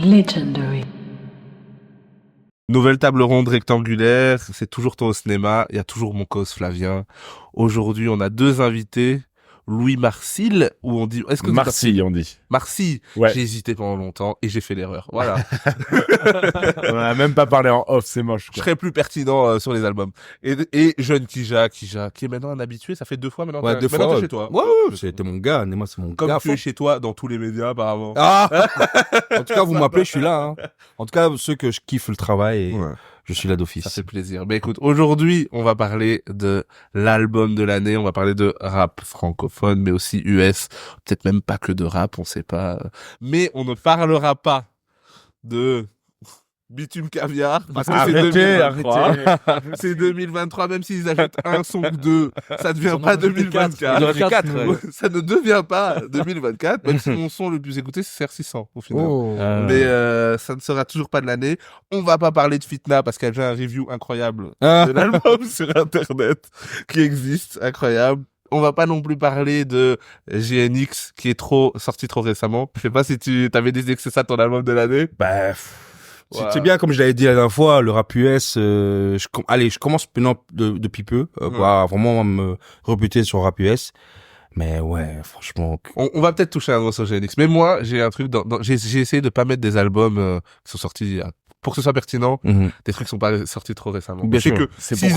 Legendary. Nouvelle table ronde rectangulaire, c'est toujours ton au cinéma, il y a toujours mon cause Flavien. Aujourd'hui, on a deux invités, Louis Marcil, où on dit... Est-ce que Marcil, on dit. Marcil, Ouais. J'ai hésité pendant longtemps et j'ai fait l'erreur. Voilà. On a même pas parlé en off, c'est moche. Je Quoi. serais plus pertinent sur les albums. Et jeune Kija, qui est maintenant un habitué, ça fait 2 fois maintenant. Ouais, t'es- 2 maintenant fois. t'es chez toi. Ouais, c'était mon gars. Moi, c'est mon Comme gars. tu es chez toi dans tous les médias apparemment. Ah En tout cas, vous m'appelez, je suis là. Hein. En tout cas, ceux que je kiffe le travail, et Ouais. je suis là d'office. Ça fait plaisir. Mais écoute, aujourd'hui, on va parler de l'album de l'année, on va parler de rap francophone, mais aussi US. Peut-être même pas que de rap, on sait pas. Mais on ne parlera pas de Bitume Caviar, parce que c'est 2023, même s'ils ajoutent un son ou deux, ça devient pas 2024. Ils auraient fait 4, ouais. Ça ne devient pas 2024, même si mon son le plus écouté, c'est CR600, au final. Oh. Mais ça ne sera toujours pas de l'année. On va pas parler de Fitna parce qu'elle a déjà un review incroyable Ah. de l'album sur internet qui existe, incroyable. On va pas non plus parler de GNX qui est sorti trop récemment. Je sais pas si tu t'avais dit que c'est ça ton album de l'année. Bah, Ouais. c'est bien, comme je l'avais dit la dernière fois, le rap US, je commence maintenant depuis peu, pour vraiment me rebuter sur le rap US. Mais ouais, franchement. On va peut-être toucher un mot sur GNX. Mais moi, j'ai un truc j'ai essayé de pas mettre des albums qui sont sortis pour que ce soit pertinent, des trucs qui sont pas sortis trop récemment. Bien Je sais sûr. que C'est pour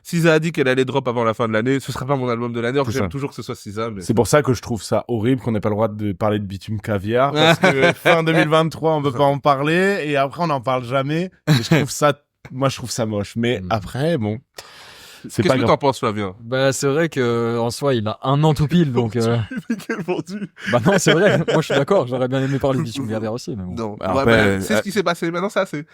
Siza a dit qu'elle allait drop avant la fin de l'année, ce sera pas mon album de l'année, alors que C'est j'aime ça. toujours que ce soit Siza, mais C'est pour ça que je trouve ça horrible qu'on n'ait pas le droit de parler de Bitume Caviar, parce que fin 2023, on peut pas en parler, et après, on n'en parle jamais. Et moi, je trouve ça moche. Mais après, bon, c'est qu'est-ce pas que grave. t'en penses, Flavien? Bah c'est vrai que en soi il a un an tout pile donc Quel vendu? bah non c'est vrai moi je suis d'accord j'aurais bien aimé parler de Bitume Caviar aussi mais bon. Non. Alors, Ouais, ben, c'est ce qui s'est passé. Maintenant, ça, c'est...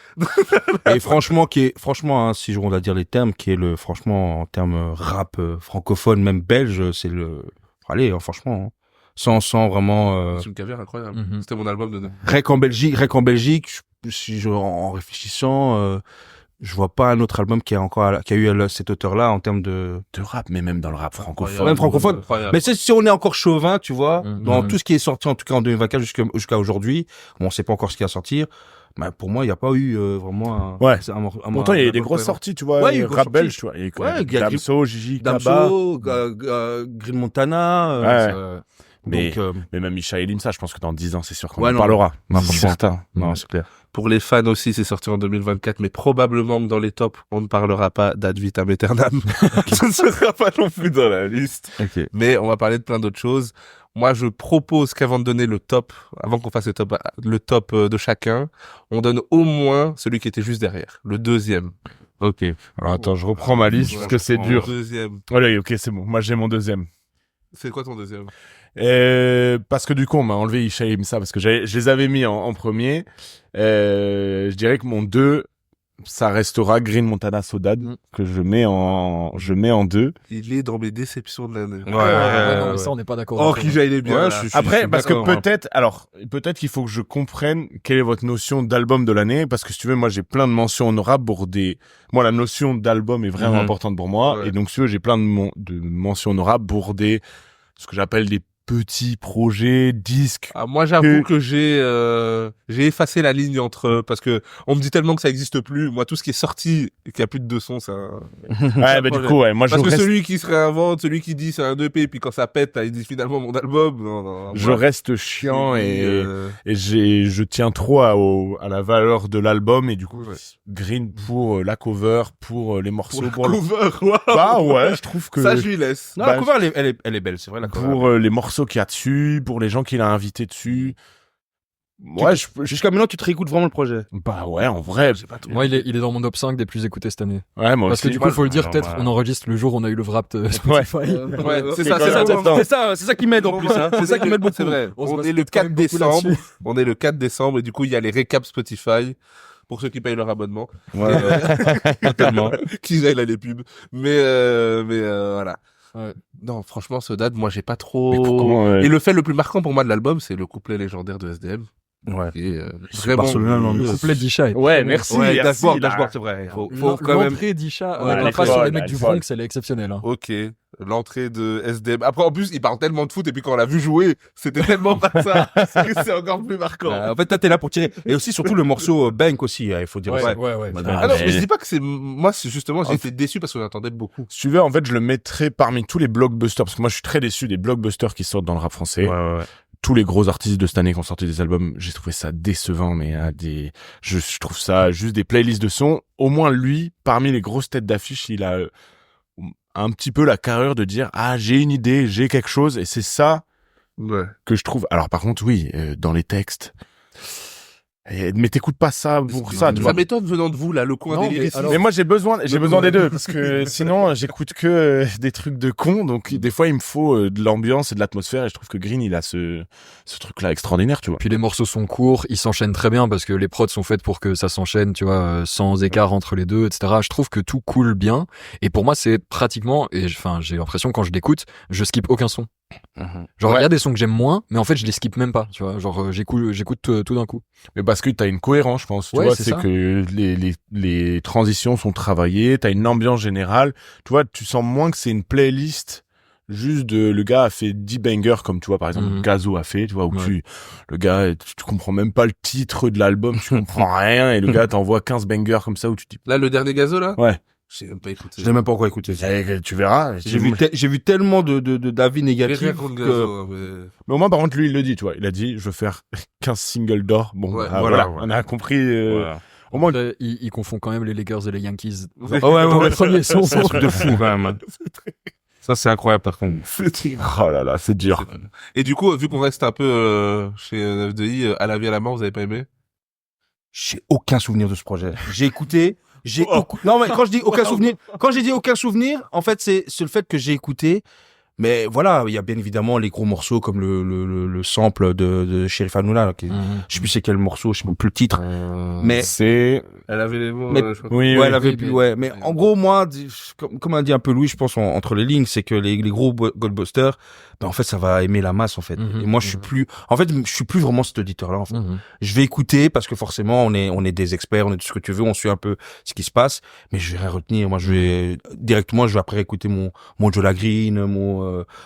Et franchement, franchement, hein, si on doit dire les termes, franchement, en termes rap francophone, même belge, c'est allez, franchement, hein, sans vraiment, C'est une caviar incroyable. Mhm. C'était mon album de... Rec en Belgique, en réfléchissant, je vois pas un autre album qui a eu cette hauteur-là en termes de rap, mais même dans le rap francophone. Même francophone. Incroyable. Mais si on est encore chauvin, tu vois, dans Mhm. tout ce qui est sorti, en tout cas en 2024 jusqu'à aujourd'hui, on sait pas encore ce qui va sortir. Mais pour moi, il n'y a pas eu vraiment Ouais. il Pourtant, il y a eu des grosses grosses sorties, tu vois. Ouais, il y a eu rap grosses belge, sorties. tu vois. Il y a eu Ouais, il y a Damso, Gigi, Kaba. Damso, Green Montana, Ouais. Mais, donc, mais même Isha et Limsa, je pense que dans 10 ans, c'est sûr qu'on Ouais, en non. parlera. Non, C'est franchement. certain. Non, Ouais. c'est clair. Pour les fans aussi, c'est sorti en 2024, mais probablement que dans les tops, on ne parlera pas d'Ad Vitam Aeternam. Ce ne sera pas non plus dans la liste. Ok. Mais on va parler de plein d'autres choses. Moi, je propose qu'avant de donner le top, avant qu'on fasse le top de chacun, on donne au moins celui qui était juste derrière, le deuxième. Ok. Alors attends, je reprends ma liste parce que c'est Le dur. deuxième. Allez, ok, c'est bon. Moi, j'ai mon deuxième. C'est quoi ton deuxième? Parce que du coup, on m'a enlevé Isha et Limsa parce que je les avais mis en premier. Je dirais que mon 2, ça restera Green Montana Sodad que je mets en 2. Il est dans mes déceptions de l'année. Non, mais ça on n'est pas d'accord. Oh, Kija, il est bien. Ouais, là. je suis Après, parce que d'accord, hein. peut-être qu'il faut que je comprenne quelle est votre notion d'album de l'année, parce que si tu veux, moi j'ai plein de mentions honorables moi la notion d'album est vraiment importante pour moi, Ouais. et donc si tu veux, j'ai plein de mentions honorables pour ce que j'appelle des petits projets, disques. Ah, moi, j'avoue que j'ai effacé la ligne entre, parce que on me dit tellement que ça existe plus. Moi, tout ce qui est sorti et qui a plus de 2 sons, c'est un... Ouais, bah du coup, ouais, moi Parce que je reste, celui qui se réinvente, celui qui dit c'est un EP, puis quand ça pète, il dit finalement mon album. Non, je moi, reste chiant et et je tiens trop à la valeur de l'album, et du coup, Ouais. Green pour la cover, pour les morceaux, pour le cover, waouh. Bah ouais, je trouve que Ça, je lui laisse. Non, Bah, la cover, elle est belle, c'est vrai, la cover. pour les morceaux qu'il y a dessus, pour les gens qu'il a invités dessus. Ouais, Jusqu'à maintenant, tu te réécoutes vraiment le projet. bah ouais, en vrai, j'ai pas tout. Moi il est dans mon top 5 des plus écoutés cette année. Ouais, moi Parce que aussi. du coup faut le dire Alors, peut-être voilà. on enregistre le jour où on a eu le wrap Spotify. Ouais, c'est c'est ça, quand c'est même ça. important. C'est ça qui m'aide en plus, hein. C'est ça qui m'aide beaucoup. C'est vrai. On se On est respecte le quand 4 même beaucoup décembre. là-dessus. On est le 4 décembre et du coup, il y a les récaps Spotify pour ceux qui payent leur abonnement. Ouais, totalement. Qui aillent les pubs. Mais voilà. Ouais. Non, franchement, ce date, moi, j'ai pas trop... Mais comment, Et le fait le plus marquant pour moi de l'album, c'est le couplet légendaire de SDM. Ouais. Et, C'est vraiment, Barcelone, non, Le mais- couplet d'Isha est Ouais, très bon. merci. Ouais, merci, dashboard, c'est vrai. Faut quand même. L'entrée d'Isha Ouais, avec elle la est phrase sur folle, les mecs elle du est folle. Bronx, elle est exceptionnelle. Hein. Ok, l'entrée de SDM. Après, en plus, il parle tellement de foot et puis quand on l'a vu jouer, c'était tellement pas ça que c'est encore plus marquant. En fait, t'es là pour tirer. Et aussi, surtout, le morceau Bank aussi, il faut dire Ouais, ça. ouais. Ah non, mais- mais je dis pas que c'est moi, c'est justement, j'ai été déçu parce qu'on attendait beaucoup. Si tu veux, en fait, je le mettrais parmi tous les blockbusters, parce que moi, je suis très déçu des blockbusters qui sortent dans le rap français. Ouais. Tous les gros artistes de cette année qui ont sorti des albums, j'ai trouvé ça décevant, mais je trouve ça juste des playlists de sons. Au moins, lui, parmi les grosses têtes d'affiche, il a un petit peu la carrure de dire, ah, j'ai une idée, j'ai quelque chose, et c'est ça Ouais. que je trouve. Alors, par contre, oui, dans les textes, mais t'écoutes pas ça pour ça, tu vois. Ça m'étonne venant de vous, là, le coin Non, des mais lyricistes. alors- Mais moi j'ai besoin des deux parce que sinon j'écoute que des trucs de con, donc des fois il me faut de l'ambiance et de l'atmosphère, et je trouve que Green il a ce truc là extraordinaire, tu vois. Puis les morceaux sont courts, ils s'enchaînent très bien parce que les prods sont faites pour que ça s'enchaîne, tu vois, sans écart entre les deux, etc. Je trouve que tout coule bien. Et pour moi, c'est pratiquement, et enfin, j'ai l'impression quand je l'écoute, je skip aucun son. Genre, il y a des sons que j'aime moins, mais en fait, je les skip même pas, tu vois. Genre, j'écoute tout d'un coup. Mais parce que t'as une cohérence, je pense. Tu Ouais, vois, c'est c'est ça. que les transitions sont travaillées, t'as une ambiance générale. Tu vois, tu sens moins que c'est une playlist. Juste le gars a fait 10 bangers comme tu vois par exemple Gazo a fait, tu vois, où Ouais. le gars tu comprends même pas le titre de l'album, tu comprends rien, et le gars t'envoie 15 bangers comme ça où tu te dis Là, le dernier gazo, là? ouais. J'ai même pas écouté. Je l'ai même pas encore écouté. Tu verras. J'ai vu tellement d'avis J'ai négatifs rien contre que... Gazo, hein, mais... Mais au moins, par contre, lui, il le dit, tu vois. Il a dit, je veux faire 15 singles d'or. Bon, Ouais, voilà. ouais. On a compris. Au moins, Après, il confond quand même les Lakers et les Yankees. Ouais. Pour les premiers sons. C'est un truc de fou, quand même. Ça, c'est incroyable, par contre. oh là là, c'est dur. Et du coup, vu qu'on reste un peu chez 9DI, à la vie à la mort, vous avez pas aimé? J'ai aucun souvenir de ce projet. J'ai écouté, non, mais quand je dis aucun souvenir, quand j'ai dit aucun souvenir, en fait, c'est le fait que j'ai écouté. Mais voilà, il y a bien évidemment les gros morceaux comme le sample de Sheriff Hanouna, là, qui, je sais plus c'est quel morceau, je sais plus le titre. Mais, C'est, Elle avait les mots, Mais- je crois. oui, ouais, oui. elle avait oui, plus, oui. ouais. Mais en gros, moi, comme a dit un peu Louis, je pense, entre les lignes, c'est que les gros Goldbusters, ben, en fait, ça va aimer la masse, en fait. Mhm, Et moi, je suis plus, en fait, je suis plus vraiment cet auditeur-là, en fait. Je vais écouter parce que forcément, on est des experts, on est tout ce que tu veux, on suit un peu ce qui se passe, mais je vais rien retenir. Moi, je vais après écouter mon Joe Green,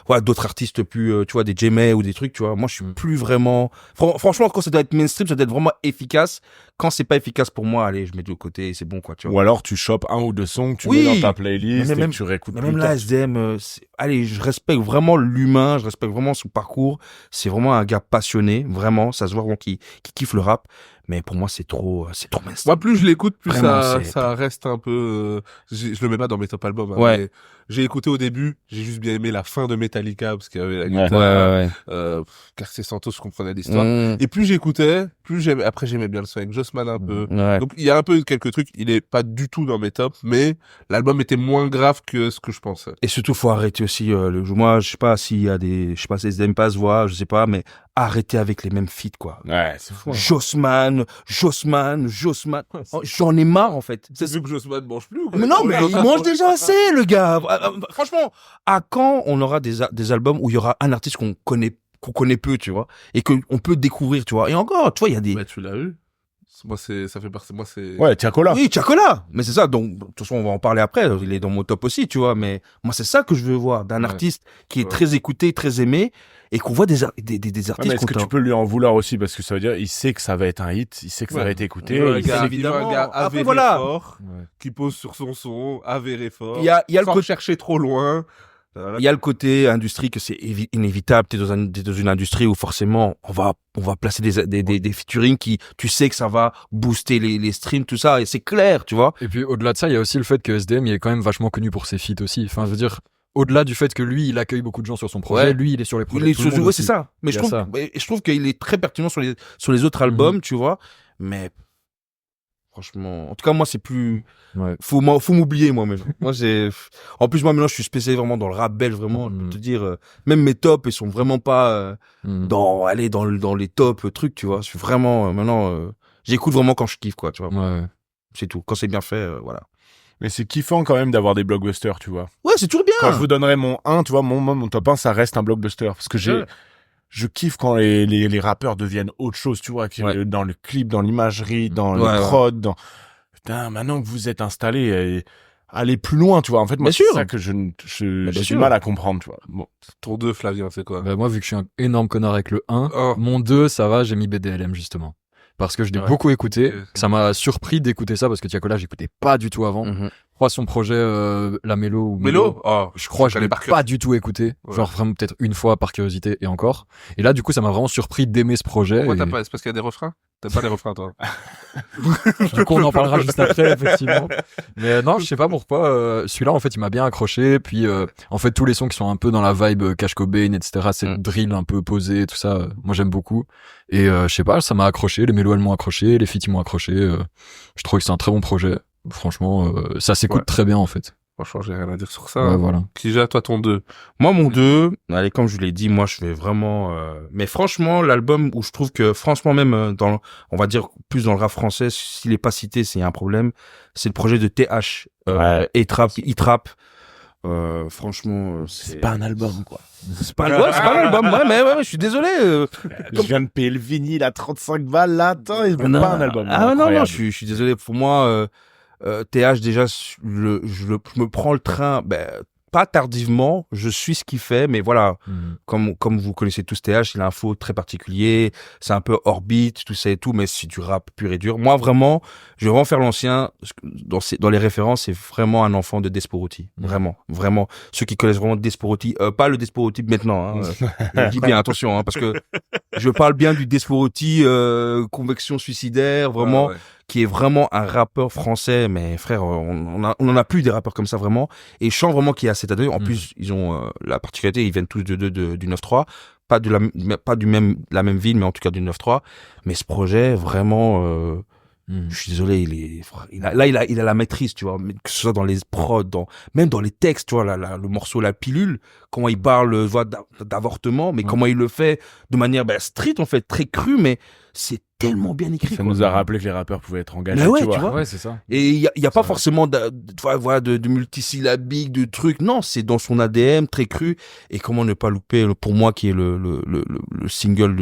voilà, d'autres artistes plus, tu vois, des J-May ou des trucs, tu vois. Moi, je suis plus vraiment, franchement, quand ça doit être mainstream, ça doit être vraiment efficace. Quand c'est pas efficace pour moi, allez, je mets de côté et c'est bon, quoi, tu vois. Ou alors, tu chopes un ou deux sons que tu Oui. mets dans ta playlist Mais et même- que tu réécoutes Mais plus même tard. là, SDM, allez, je respecte vraiment l'humain, je respecte vraiment son parcours. C'est vraiment un gars passionné, vraiment. Ça se voit vraiment qui kiffe le rap. Mais pour moi, c'est trop mainstream. Moi, plus je l'écoute, plus Vraiment, ça, c'est- ça reste un peu, je le mets pas dans mes top albums, hein, Ouais. mais j'ai écouté au début, j'ai juste bien aimé la fin de Metallica, parce qu'il y avait la Ouais. guitare, Cartier Santos, je comprenais l'histoire. Mmh. Et plus j'écoutais, plus j'aimais, après j'aimais bien le son avec Jossman un peu. Ouais. Donc il y a un peu quelques trucs, il est pas du tout dans mes tops, mais l'album était moins grave que ce que je pensais. Et surtout, faut arrêter aussi le jeu. Moi, je sais pas s'il y a je sais pas si SDM pas se voit, je sais pas, mais arrêtez avec les mêmes feats, quoi. Ouais, c'est fou. hein. Jossman. Oh, j'en ai marre, en fait. C'est vu que Jossman mange plus ou quoi? Mais non, mais il mange déjà assez, le gars. Franchement, à quand on aura des albums où il y aura un artiste qu'on connaît peu, tu vois, et qu'on peut découvrir, tu vois. Et encore, tu vois, il y a des... Bah, tu l'as eu. Moi, ça fait partie, moi, c'est... Ouais, Tiakola. Oui, Tiakola. Mais c'est ça. Donc, de toute façon, on va en parler après. Il est dans mon top aussi, tu vois. Mais moi, c'est ça que je veux voir d'un Ouais. artiste qui est Ouais. très écouté, très aimé, et qu'on voit des Ouais, mais artistes est-ce que tu peux lui en vouloir aussi, parce que ça veut dire, il sait que ça va être un hit, il sait que ça Ouais. va être écouté. Il veut un il sait gars, que- il veut un gars Après, avéré voilà. fort, qui pose sur son son, avéré fort. Il y a le sans côté, chercher trop loin. Voilà. il y a le côté industrie que c'est inévitable. T'es dans une industrie où forcément on va placer des featuring qui, tu sais que ça va booster les streams, tout ça, et c'est clair, tu vois. Et puis au-delà de ça, il y a aussi le fait que SDM il est quand même vachement connu pour ses feats aussi. Enfin, je veux dire, au-delà du fait que lui, il accueille beaucoup de gens sur son projet, Ouais. lui, il est sur les projets. Il est de tout le monde ouais, aussi. c'est ça. Mais Il je y a trouve, ça. je trouve qu'il est très pertinent sur les autres albums, tu vois. Mais franchement, en tout cas, moi, c'est plus. Ouais. Faut m'oublier, moi. Mais moi, en plus, moi, maintenant, je suis spécialisé vraiment dans le rap belge, vraiment. Je peux te dire, même mes tops, ils sont vraiment pas dans les tops trucs, tu vois. Je suis vraiment maintenant. J'écoute vraiment quand je kiffe, quoi, tu vois. Ouais. C'est tout. Quand c'est bien fait, voilà. Mais c'est kiffant quand même d'avoir des blockbusters, tu vois. Ouais, c'est toujours bien. Quand je vous donnerai mon 1, tu vois, mon top 1, ça reste un blockbuster. Parce que je kiffe quand les rappeurs deviennent autre chose, tu vois, dans le clip, dans l'imagerie, dans les prods, putain, maintenant que vous êtes installés, allez plus loin, tu vois. En fait, moi, c'est ça que j'ai du mal à comprendre, tu vois. Bon. Ton 2, Flavien, c'est quoi? Moi, vu que je suis un énorme connard avec le 1, mon 2, ça va, j'ai mis BDLM, justement. Parce que je l'ai beaucoup écouté. Ça m'a surpris d'écouter ça parce que Tiakola, j'écoutais pas du tout avant. Je crois son projet, la Mélo. Je crois que je l'ai pas du tout écouté. Genre vraiment peut-être une fois par curiosité et encore. Et là, du coup, ça m'a vraiment surpris d'aimer ce projet. Pourquoi t'as pas? C'est parce qu'il y a des refrains? T'aimes pas les refrains, toi? Du coup, on en parlera juste après, effectivement. Mais non, je sais pas pourquoi. Celui-là, en fait, il m'a bien accroché. Puis, en fait, tous les sons qui sont un peu dans la vibe Cash Cobain, etc., c'est drill un peu posé, tout ça. Moi, j'aime beaucoup. Et je sais pas, ça m'a accroché. Les mélos, elles m'ont accroché. Les feats, ils m'ont accroché. Je trouve que c'est un très bon projet. Franchement, ça s'écoute très bien, en fait. Franchement, j'ai rien à dire sur ça. Ouais, voilà. Kija, toi, ton 2. Moi, mon 2, allez, comme je l'ai dit, moi, je vais vraiment, mais franchement, l'album où je trouve que, franchement, même on va dire, plus dans le rap français, s'il est pas cité, c'est un problème, c'est le projet de TH, E-Trap. Franchement, c'est pas un album, quoi. C'est pas un album, ouais, je suis désolé. Je viens de payer le vinyle à 35 balles, là, attends, c'est pas un album. Ah, non, je suis désolé. Pour moi, TH, déjà, je me prends le train, pas tardivement, je suis ce qu'il fait, mais voilà, comme vous connaissez tous TH, il a un flow très particulier, c'est un peu hors beat, tout ça et tout, mais c'est du rap pur et dur. Moi, vraiment, je vais vraiment faire l'ancien, dans les références, c'est vraiment un enfant de Desporuti. Vraiment. Ceux qui connaissent vraiment Desporuti, pas le Desporuti maintenant, je dis bien, attention, parce que je parle bien du Desporuti, convection suicidaire, vraiment, qui est vraiment un rappeur français, mais frère, on en a plus des rappeurs comme ça vraiment, et je sens vraiment qu'il y a cette année. En plus, ils ont la particularité, ils viennent tous du 9-3, pas du même la même ville, mais en tout cas du 9-3. Mais ce projet, vraiment, je suis désolé, il a la maîtrise, tu vois, que ce soit dans les prods, même dans les textes, tu vois, le morceau La Pilule, comment il parle, d'avortement, mais comment il le fait de manière street, en fait, très crue, mais c'est tellement bien écrit. Ça nous a rappelé que les rappeurs pouvaient être engagés, tu vois. Ouais, c'est ça. Et il y a pas forcément de multisyllabique, de trucs. Non, c'est dans son ADN très cru. Et comment ne pas louper, pour moi, qui est le single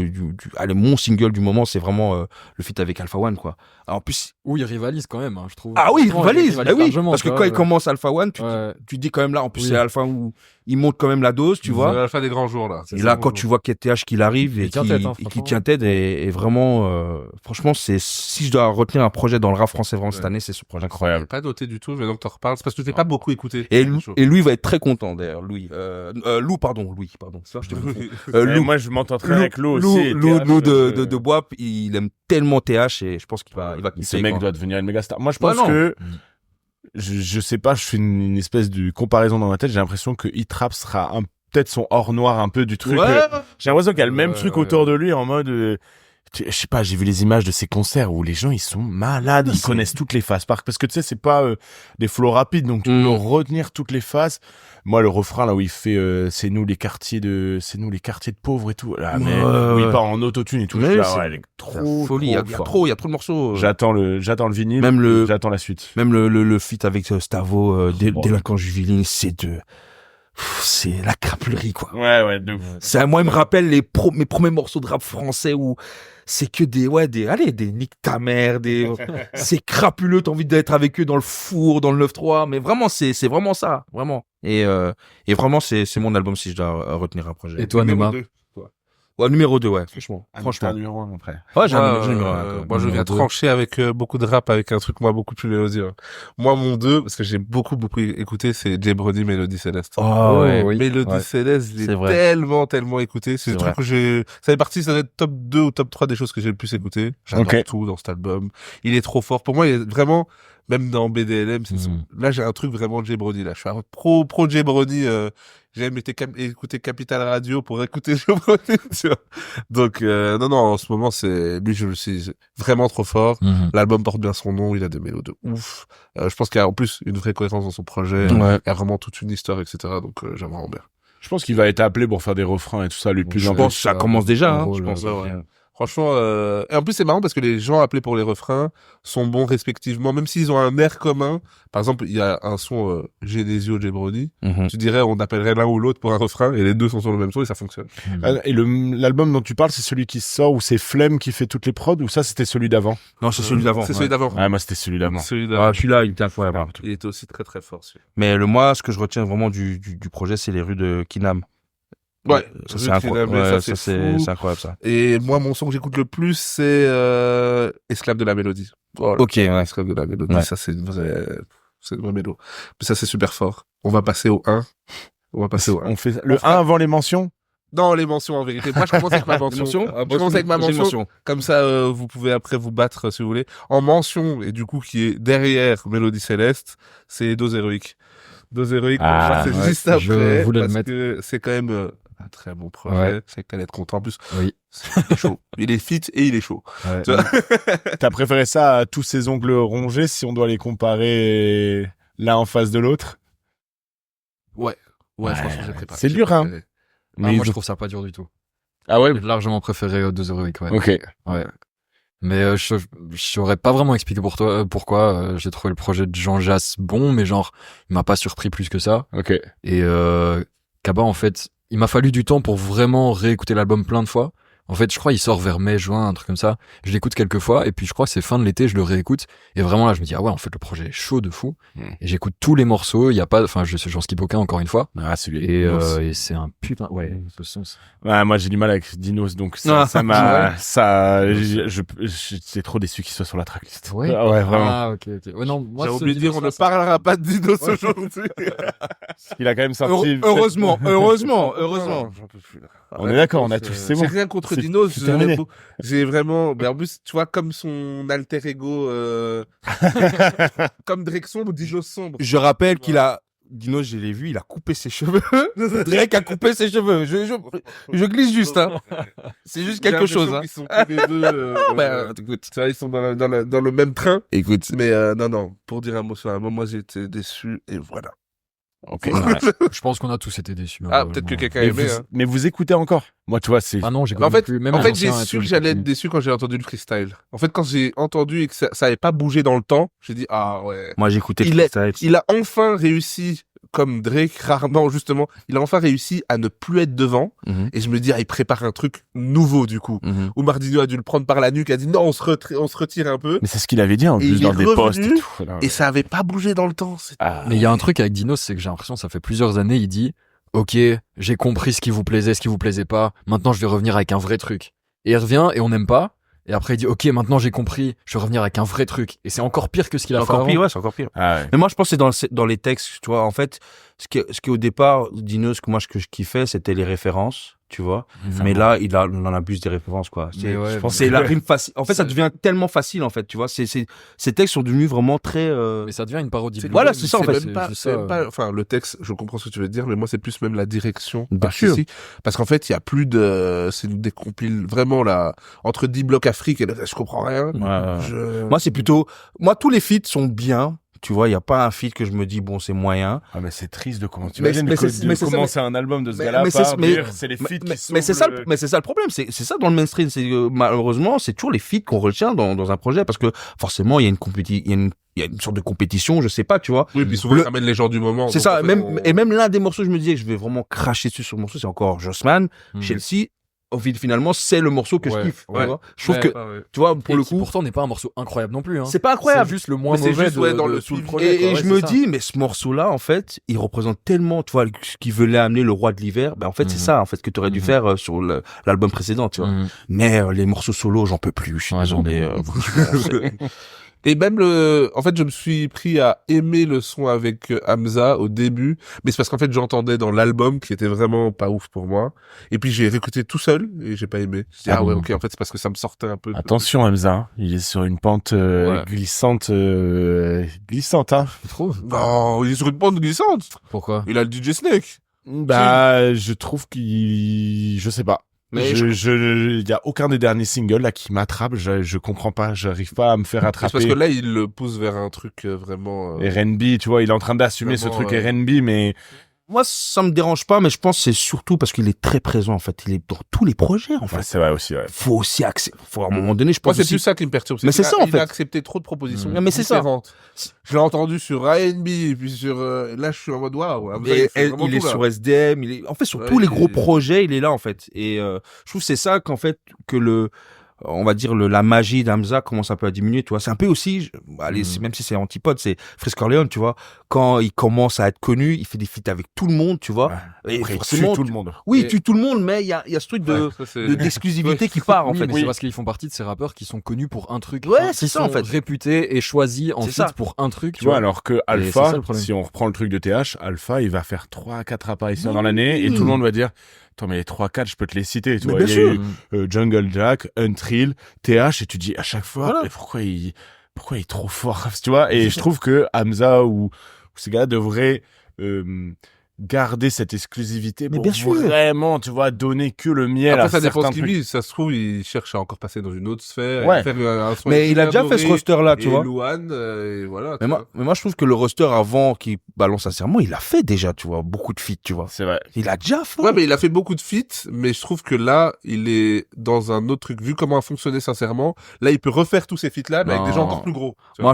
mon single du moment, c'est vraiment le feat avec Alpha One, quoi. Alors, en plus, il rivalise quand même, je trouve. Ah oui, il rivalise. Parce que quand il commence Alpha One, tu dis quand même là, en plus c'est Alpha où il monte quand même la dose, tu vois. C'est l'alpha des grands jours, là. Et là, quand tu vois KTH qu'il arrive et qui tient tête, et vraiment, franchement, si je dois retenir un projet dans le rap français vraiment cette année, c'est ce projet. Incroyable. Pas noté du tout, mais donc t'en reparles. C'est parce que je t'ai pas beaucoup écouté. Et lui va être très content, d'ailleurs, Louis. Louis, pardon. Ça, je te Lou, moi, je m'entends très avec Lou aussi. Lou de Boap, il aime tellement TH et je pense qu'il va kiffer. Ce mec doit devenir une méga star. Moi, je pense que, je sais pas, je fais une espèce de comparaison dans ma tête. J'ai l'impression que E-Trap sera peut-être son hors noir un peu du truc. J'ai l'impression qu'il y a le même truc autour de lui en mode, je sais pas, j'ai vu les images de ces concerts où les gens ils sont malades, ils connaissent toutes les phases parce que tu sais c'est pas des flows rapides, donc tu peux retenir toutes les phases. Moi le refrain là où il fait c'est nous les quartiers de pauvres et tout là, mais où il part en autotune et tout, mais là, trop folie, il y a trop de morceaux. J'attends le vinyle, j'attends la suite. Même le feat avec Stavo, Délinquant Juvénile, c'est la crapulerie, quoi. Ouais, de ouf. Moi, il me rappelle mes premiers morceaux de rap français où c'est que des nique ta mère, c'est crapuleux, t'as envie d'être avec eux dans le four, dans le 9-3, mais vraiment, c'est vraiment ça, vraiment. Et vraiment, c'est mon album si je dois retenir un projet. Et toi, Nema? Numéro 2, ouais, franchement. Numéro 1 après. Ouais, j'ai un numéro 1. Moi, je viens trancher avec beaucoup de rap, avec un truc, moi, beaucoup plus mélodieux. Moi, mon 2, parce que j'ai beaucoup écouté, c'est J Brody, Mélodie Céleste. Oh, ouais. Mélodie Céleste, je l'ai tellement écouté. C'est le truc que ça fait partie, ça doit être top 2 ou top 3 des choses que j'ai le plus écouté. J'adore tout dans cet album. Il est trop fort. Pour moi, il est vraiment, même dans BDLM, là, j'ai un truc vraiment J Brody, là. Je suis un pro J Brody, j'ai même écouté Capital Radio pour écouter J Brody, tu vois. Donc, non, en ce moment, lui, je le sais, vraiment trop fort. L'album porte bien son nom, il a des mélos de ouf. Je pense qu'il y a en plus une vraie cohérence dans son projet. Il y a vraiment toute une histoire, etc. Donc, j'aime vraiment bien. Je pense qu'il va être appelé pour faire des refrains et tout ça, lui, plus je pense que ça commence déjà, je pense. Franchement, et en plus c'est marrant parce que les gens appelés pour les refrains sont bons respectivement, même s'ils ont un air commun. Par exemple, il y a un son Genesio Gebroni. Tu dirais on appellerait l'un ou l'autre pour un refrain et les deux sont sur le même son et ça fonctionne. Et l'album dont tu parles, c'est celui qui sort où c'est Flemme qui fait toutes les prods ou ça c'était celui d'avant? Non, c'est celui d'avant. C'est celui d'avant. Ouais, moi c'était celui d'avant. Celui d'avant. Ah, celui-là, il était incroyable. Il était aussi très très fort celui. Mais moi, ce que je retiens vraiment du projet, c'est les rues de Kinam. Ouais, Ça, c'est incroyable. Ouais, Ouais, ça, c'est incroyable, ça. Et moi, mon son que j'écoute le plus, c'est Esclave de la mélodie. Voilà. Ok, ouais. Esclave de la mélodie, Ouais. ça c'est une vraie mélo. Mais ça c'est super fort. On va passer au 1. On fait le 1 avant les mentions? Non, les mentions en vérité. Moi, je commence avec ma mention. Je commence avec ma mention. Comme ça, vous pouvez après vous battre si vous voulez. En mention, et du coup, qui est derrière Mélodie Céleste, c'est Dose Héroïque. Dose Héroïque, pour moi, c'est juste après. je voulais le parce mettre. que c'est quand même un très bon projet. Ouais. C'est que t'allais être content. En plus, Oui. il est chaud. Il est fit et il est chaud. Ouais. Tu vois. T'as préféré ça à tous ces ongles rongés si on doit les comparer l'un en face de l'autre? Ouais, franchement, j'ai préparé. C'est dur, hein. Ah, Mais moi, je trouve ça pas dur du tout. Ah ouais? J'ai largement préféré 2 Héroïques, ouais. Ok. Ouais. Mais je saurais pas vraiment expliquer pourquoi j'ai trouvé le projet de Jean Jass bon, mais genre il m'a pas surpris plus que ça. Ok. Et Kaba, en fait, il m'a fallu du temps pour vraiment réécouter l'album plein de fois. En fait, je crois il sort vers mai, juin, un truc comme ça. Je l'écoute quelques fois et puis je crois que c'est fin de l'été, je le réécoute et vraiment là, je me dis ah ouais, en fait le projet est chaud de fou. Et j'écoute tous les morceaux. Il y a pas, enfin, j'en skip aucun encore une fois. Ah, celui Et c'est un putain. Ouais, ce son. Ouais, moi j'ai du mal avec Dinos, donc Ah, ça m'a, c'est trop déçu qu'il soit sur la tracklist. Ouais. Ah ouais, vraiment. Ah ok. Ouais non, moi J'ai ce oublié de dire, on ne parlera pas de Dinos aujourd'hui. Il a quand même sorti. Heureusement. J'en peux plus, là. On est d'accord, on a tous, c'est bon. J'ai rien contre C'est- Dinos. c'est terminé. J'ai vraiment, mais en plus, tu vois, comme son alter ego, comme Drake sombre, Dinos sombre. Je rappelle Dino, je l'ai vu, il a coupé ses cheveux. Drake a coupé ses cheveux. Je glisse juste, hein. C'est juste quelque chose, hein. Ils sont tous les deux, Écoute. tu vois, ils sont dans le même train. Écoute. Mais non, pour dire un mot sur l'album, moi j'ai été déçu et voilà. Ok. Je pense qu'on a tous été déçus. Ah, peut-être que quelqu'un a Mais aimé. vous, hein. mais vous écoutez encore? Moi, tu vois, c'est. Ah non, j'ai En fait, plus. Même en les fait, j'ai anciens, su tout, que j'ai j'allais plus. être déçu quand j'ai entendu le freestyle. En fait, quand j'ai entendu et que ça avait pas bougé dans le temps, j'ai dit ah ouais. Moi, j'ai écouté Il le est- freestyle. Il a enfin réussi, comme Drake, rarement justement, il a enfin réussi à ne plus être devant. Mhm. Et je me dis, ah, il prépare un truc nouveau du coup. Mhm. Où Mardinho a dû le prendre par la nuque, a dit non, on se retire un peu. Mais c'est ce qu'il avait dit en Et plus il dans est des revenu, posts et tout. Non, Et ça avait pas bougé dans le temps. Ah. Mais il y a un truc avec Dinos, c'est que j'ai l'impression que ça fait plusieurs années, il dit ok, j'ai compris ce qui vous plaisait, ce qui vous plaisait pas. Maintenant, je vais revenir avec un vrai truc. Et il revient et on n'aime pas. Et après, il dit ok, maintenant j'ai compris, je vais revenir avec un vrai truc. Et c'est encore pire que ce qu'il a fait Encore avant. pire, ouais, c'est encore pire. Ah ouais. Mais moi, je pense que c'est dans les textes, tu vois. En fait, ce qui au départ, Dino, ce que je kiffais, c'était les références, tu vois. Mais là, on en abuse des références, quoi. Mais ouais, je pense C'est que- la rime facile. En fait, ça devient tellement facile, en fait, tu vois. Ces textes sont devenus vraiment très, Mais ça devient une parodie. Voilà, c'est ça, en fait. Même pas, juste c'est ça, même pas, enfin, le texte, je comprends ce que tu veux dire, mais moi, c'est plus même la direction. Bien sûr. artistique. Parce qu'en fait, il y a plus de, c'est des compiles vraiment là, entre 10 blocs Afrique et là, je comprends rien. Ouais. Moi, c'est plutôt, tous les feats sont bien. Tu vois, il y a pas un feat que je me dis, bon, c'est moyen. Ah, mais c'est triste de comment tu Mais- imagines mais de c'est- mais c'est ça, commencer un album de ce mais- gars-là mais par c'est- mais- dire c'est les feats qui sont. Mais c'est ça, mais c'est ça le problème. C'est ça dans le mainstream. C'est malheureusement, c'est toujours les feats qu'on retient dans un projet parce que forcément, il y a une sorte de compétition, je sais pas, tu vois. Oui, puis souvent, Le- ça ramène les gens du moment. C'est donc, ça. en fait, Et même l'un des morceaux, je me disais que je vais vraiment cracher dessus sur le morceau, c'est encore Jossman, Chelsea. Finalement, c'est le morceau que je Ouais, kiffe. tu ouais. vois. Je trouve Ouais, que, ouais. tu vois, pour Et le qui coup, pourtant n'est pas un morceau incroyable non plus. Hein. c'est pas incroyable. C'est juste le moins Mais c'est mauvais juste, ouais, dans le tout le suivi. projet. Et quoi. je Ouais, me c'est ça. dis, mais ce morceau-là, en fait, il représente tellement, tu vois, ce qu'il voulait amener le roi de l'hiver. Ben, en fait, c'est Mhm. ça, en fait, que tu aurais dû Mhm. faire sur l'album précédent, tu vois. Mhm. Mais les morceaux solo, j'en peux plus. Je suis Ouais, j'en désolé. Et même en fait, je me suis pris à aimer le son avec Hamza au début, mais c'est parce qu'en fait, j'entendais dans l'album qui était vraiment pas ouf pour moi. Et puis j'ai réécouté tout seul et j'ai pas aimé. J'ai dit, ah ouais, ok, en fait, c'est parce que ça me sortait un peu. Attention, Hamza, hein. Il est sur une pente Ouais. glissante, hein. Tu trouves Non, il est sur une pente glissante. Pourquoi Il a le DJ Snake. Bah, je trouve je sais pas. Mais il y a aucun des derniers singles là qui m'attrape. Je comprends pas. J'arrive pas à me faire c'est attraper. parce que là, il le pousse vers un truc vraiment. R&B, tu vois, il est en train d'assumer ce Vraiment, truc R&B, mais Moi, ça me dérange pas, mais je pense que c'est surtout parce qu'il est très présent, en fait. Il est dans tous les projets, en fait. Ouais, c'est vrai aussi, ouais. Faut aussi faut à un moment donné, je Moi, pense c'est aussi... plus ça qui me perturbe. Mais c'est ça, en Il fait. a accepté trop de propositions. Mais c'est ça. différentes. Je l'ai entendu sur R&B, et puis sur, là, je suis en mode, waouh. Et fait vraiment il est tout, là. sur SDM, en fait, sur Ouais, tous les il gros est- projets, il est là, en fait. Et je trouve que c'est ça qu'en fait, on va dire la magie d'Hamza commence un peu à diminuer, tu vois. C'est un peu aussi, allez, même si c'est antipode, c'est Freeze Corleone, tu vois. Quand il commence à être connu, il fait des feats avec tout le monde, tu vois. Ouais. Et Après, il forcément, tue tout le monde. oui, Et- il tue tout le monde, mais il y a ce truc Ouais, ça, c'est- d'exclusivité qui part, en Oui, fait. mais c'est parce qu'ils font partie de ces rappeurs qui sont connus pour un truc. Ouais, Enfin, c'est qui ça, en sont fait. réputés et choisis en C'est feat ça. pour un truc. Tu vois, alors que c'est Alpha, ça, le problème. si on reprend le truc de TH, Alpha, il va faire 3-4 apparitions dans l'année et tout le monde va dire, attends, mais les 3-4, je peux te les citer, tu Mais vois. bien Il y a sûr. eu Jungle Jack, Untrill, TH, et tu dis à chaque fois, Voilà. mais pourquoi il est trop fort, tu vois. Et je trouve que Hamza ou ces gars devraient garder cette exclusivité Mais pour bien sûr. vraiment, tu vois, donner que le miel Après, à ça dépend de certains ce qu'il trucs. vise. Ça se trouve, il cherche à encore passer dans une autre sphère. Ouais. Et faire un son Mais avec il a Julien déjà fait ce Doré roster-là, tu et vois. Louane, et voilà. tu vois. Mais moi, je trouve que le roster avant qui balance sincèrement, il a fait déjà, tu vois, beaucoup de feats, tu vois. C'est vrai. Il a déjà fait. Ouais, mais il a fait beaucoup de feats, mais je trouve que là, il est dans un autre truc. Vu comment a fonctionné sincèrement, là, il peut refaire tous ces feats-là, mais avec des gens Non. encore plus gros. tu vois. Moi,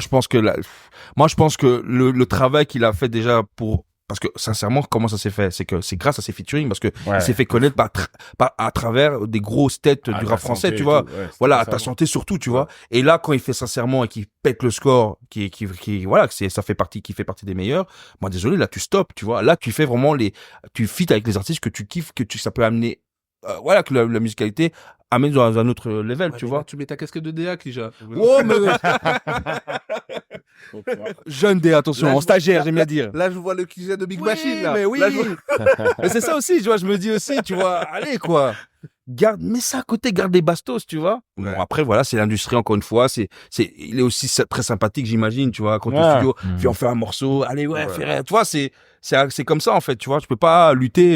je pense que le travail qu'il a fait déjà parce que sincèrement, comment ça s'est fait? C'est que c'est grâce à ses featuring, parce que Ouais. il s'est fait connaître à travers des grosses têtes Ah, du Ta rap français, Santé tu et vois. tout, ouais, Voilà, à c'était ta ça. santé surtout, tu vois. Et là, quand il fait sincèrement et qu'il pète le score, voilà, qui fait partie des meilleurs. Moi, désolé, là, tu stops, tu vois. Là, tu fais vraiment tu feats avec les artistes que tu kiffes, ça peut amener, voilà, que la musicalité amène dans un autre level, Ouais, tu mais vois. là, tu mets ta casquette de DA, Kija. Oh, mais jeune D, attention, Là, en je- stagiaire, j'aime bien dire. Là, je vois le Kija de Big Oui, Machine, là. mais oui. Là, je vois- Mais c'est ça aussi, tu vois, je me dis aussi, tu vois, allez, quoi. Mets ça à côté, garde des bastos, tu vois. Ouais. Bon, après, voilà, c'est l'industrie, encore une fois, il est aussi très sympathique, j'imagine, tu vois, quand au Ouais. studio, puis on fait un morceau, allez, ouais, tu vois, c'est comme ça, en fait, tu vois, tu peux pas lutter,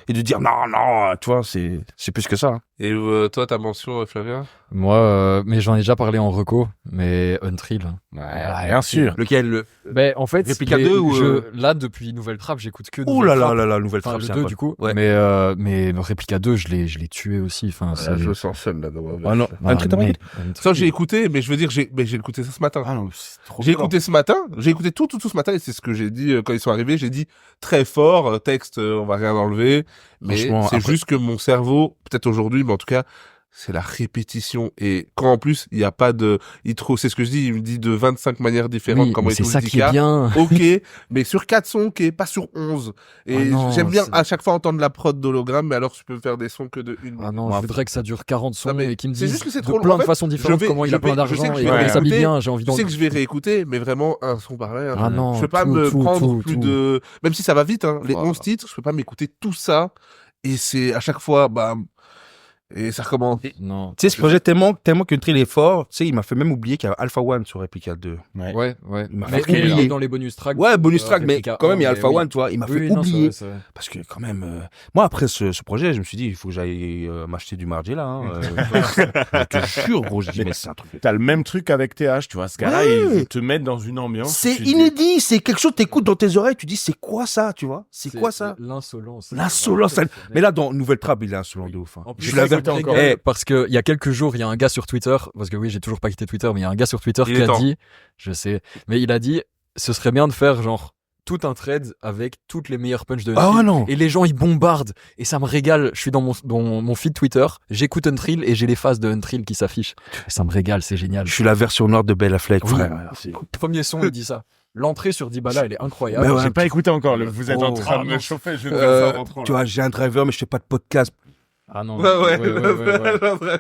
et de dire non, tu vois, c'est plus que ça. Hein. Et toi, ta mention, Flavien? Moi, mais j'en ai déjà parlé en reco, mais Untrill. Ouais, bien sûr. Lequel, Ben, en fait, Replica 2 ou, là, depuis Nouvelle Trappe, j'écoute que oh Nouvelle là Trappe. là là, nouvelle Enfin, trappe, le c'est 2 un du coup. Ouais. Mais Replica 2, je l'ai tué aussi. Enfin, c'est... Je me sens seul, là. Ah non, Ah, un truc, t'as pas mais- écouté Ça, j'ai écouté, mais je veux dire, j'ai écouté ça ce matin. Ah non, c'est trop J'ai violent. écouté ce matin, j'ai écouté tout ce matin et c'est ce que j'ai dit quand ils sont arrivés. J'ai dit très fort, texte, on va rien enlever. Mais Franchement, c'est après- juste que mon cerveau, peut-être aujourd'hui, mais en tout cas, c'est la répétition. Et quand en plus, il n'y a pas de, c'est ce que je dis, il me dit de 25 manières différentes Oui, comment mais il c'est touche ça qui est 10K. bien. Ok, mais sur 4 sons, ok, pas sur 11. Et Ah non, j'aime bien c'est- à chaque fois entendre la prod d'hologramme, mais alors tu peux faire des sons que de une Ah minute. non, je voudrais que ça dure 40 sons Non, mais et qu'ils me c'est disent juste que c'est de trop long. plein En de fait, façons différentes comment il a plein je sais d'argent que et je comment vais il s'habille écouter, bien. J'ai envie Je sais que je vais réécouter, mais vraiment un son pareil. Ah non, je peux pas tout, me tout, prendre tout, plus tout. de, même si ça va vite, hein, les Voilà. 11 titres, je peux pas m'écouter tout ça. Et c'est à chaque fois, et ça recommence. Non. Tu sais, ce projet tellement qu'une trill est fort, tu sais, il m'a fait même oublier qu'il y a Alpha One sur Replica 2. Ouais. Il m'a Mais fait oublier. oublié dans les bonus tracks. Ouais, bonus track, mais Replica quand même, il y a 1, Alpha mais oui. One, tu vois, il m'a Oui, fait non, c'est oublier. vrai, c'est vrai. Parce que quand même, moi, après ce projet, je me suis dit, il faut que j'aille m'acheter du Margiela. Hein, je te jure, gros, je dis, mais c'est un truc. T'as le même truc avec TH, tu vois. Ce gars-là, Ouais. il te met dans une ambiance. C'est tu te dis- inédit, c'est quelque chose, t'écoutes dans tes oreilles, tu dis, c'est quoi ça, tu vois? C'est quoi ça? L'insolence. L'insolence. Mais là, dans Nouvelle Trappe, il est insolent de ouf. Hein. En plus, Je je l'avais l'avais encore. parce que il y a quelques jours, il y a un gars sur Twitter, parce que oui, j'ai toujours pas quitté Twitter, mais il y a un gars sur Twitter Il qui est a temps. dit, je sais, mais il a dit, ce serait bien de faire genre tout un thread avec toutes les meilleures punches de Ah Untrill. non. Et les gens ils bombardent et ça me régale. Je suis dans mon feed Twitter, j'écoute Untrill et j'ai les phases de Untrill qui s'affichent. Et ça me régale, c'est génial. Je suis la version noire de Ben Affleck, Oui. frère. Premier son, il dit ça. L'entrée sur Dybala, elle est incroyable. Mais ouais, J'ai pas écouté encore. Vous êtes en Oh. train de Ah, me non. chauffer. Je vais faire ça en rentrant. Tu vois, j'ai un driver, mais je fais pas de podcast. Ah non. Ouais.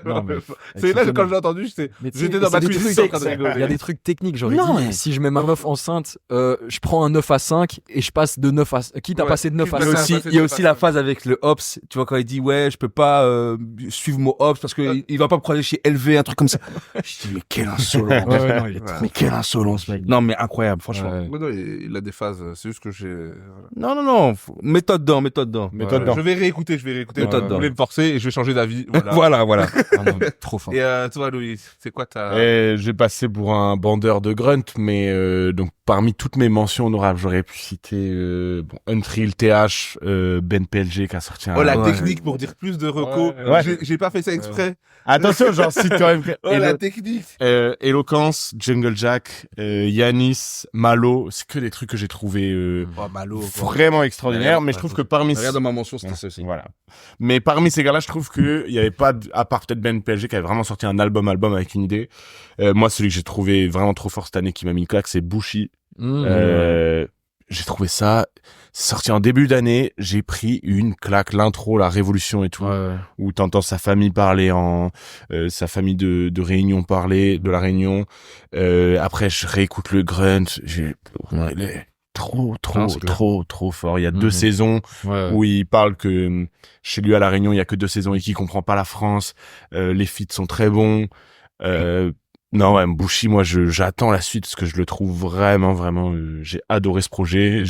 Non, mais- C'est là, quand j'ai entendu, Mais tu sais, j'étais dans ma c'est des cuisine trucs- en train de rigoler. Il y a des trucs techniques, genre, Non, il dit, mais- si je mets ma meuf enceinte, je prends un 9 à 5 et je passe de 9 à, quitte à Ouais, passer de 9 à quitte Il y a 5. ça, aussi, c'est il y a pas aussi ça. la phase avec le Ops, tu vois, quand il dit, ouais, je peux pas suivre mon Ops parce que il va pas me croiser chez LV, un truc comme ça. Je dis, mais quelle insolence. Ouais, non, il est trop. Mais quelle insolence, mec. Non, mais incroyable, franchement. Ouais. Ouais, non, il a des phases, c'est juste que j'ai... Non, mets-toi dedans. Mets-toi dedans. Je vais réécouter. Mets-toi Vous dedans. voulez me forcer forcer et je vais changer d'avis. Voilà. voilà. Trop fort. Et toi, Louis, c'est quoi ta... Je vais passer pour un bandeur de grunt, mais donc parmi toutes mes mentions honorables, j'aurais pu citer Unreal TH, Ben PLG qui a sorti un... Oh, la technique pour dire plus de recos. Ouais. J'ai pas fait ça exprès. Attention, j'en cite quand même. Oh, la technique. Eloquence, Jungle Jack, Yanis, Malo, c'est que des trucs que j'ai trouvé Malo. vraiment extraordinaires, mais je trouve que parmi Regarde dans ma mention, c'était ça aussi. voilà. Mais parmi ces gars-là, je trouve que il y avait pas, à part peut-être Ben PLG qui avait vraiment sorti un album avec une idée. Moi, celui que j'ai trouvé vraiment trop fort cette année qui m'a mis une claque, c'est Bushi. J'ai trouvé ça, c'est sorti en début d'année, j'ai pris une claque, l'intro, la révolution et tout, où t'entends sa famille parler sa famille de Réunion parler, de la Réunion. Après, je réécoute le grunt, il est trop fort. Il y a 2 saisons où il parle que chez lui à la Réunion, il y a que 2 saisons et qu'il comprend pas la France. Les feats sont très bons. Non, ouais, Bushi, moi, j'attends la suite parce que je le trouve vraiment, j'ai adoré ce projet.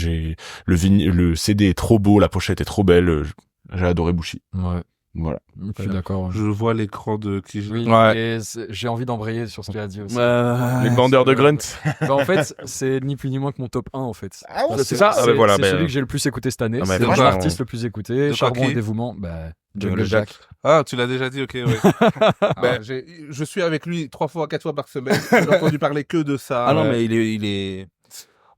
Le CD est trop beau, la pochette est trop belle. J'ai adoré Bushi. Ouais. Voilà. Je suis d'accord. Je vois l'écran de qui. Oui. Ouais. Et j'ai envie d'embrayer sur ce qu'il a dit aussi. Les bandeurs de grunt. Bah, en fait, c'est ni plus ni moins que mon top 1 en fait. Ah ouais, Parce c'est que ça. C'est voilà, celui que j'ai le plus écouté cette année. Ah, mais C'est franchement, l'artiste le plus écouté. de Charbon qui et dévouement. Bah, Jungle Jungle Jack. Ah, tu l'as déjà dit, ok, ouais. Ben, je suis avec lui 3 fois, 4 fois par semaine. J'ai entendu parler que de ça. Ah non, mais il est...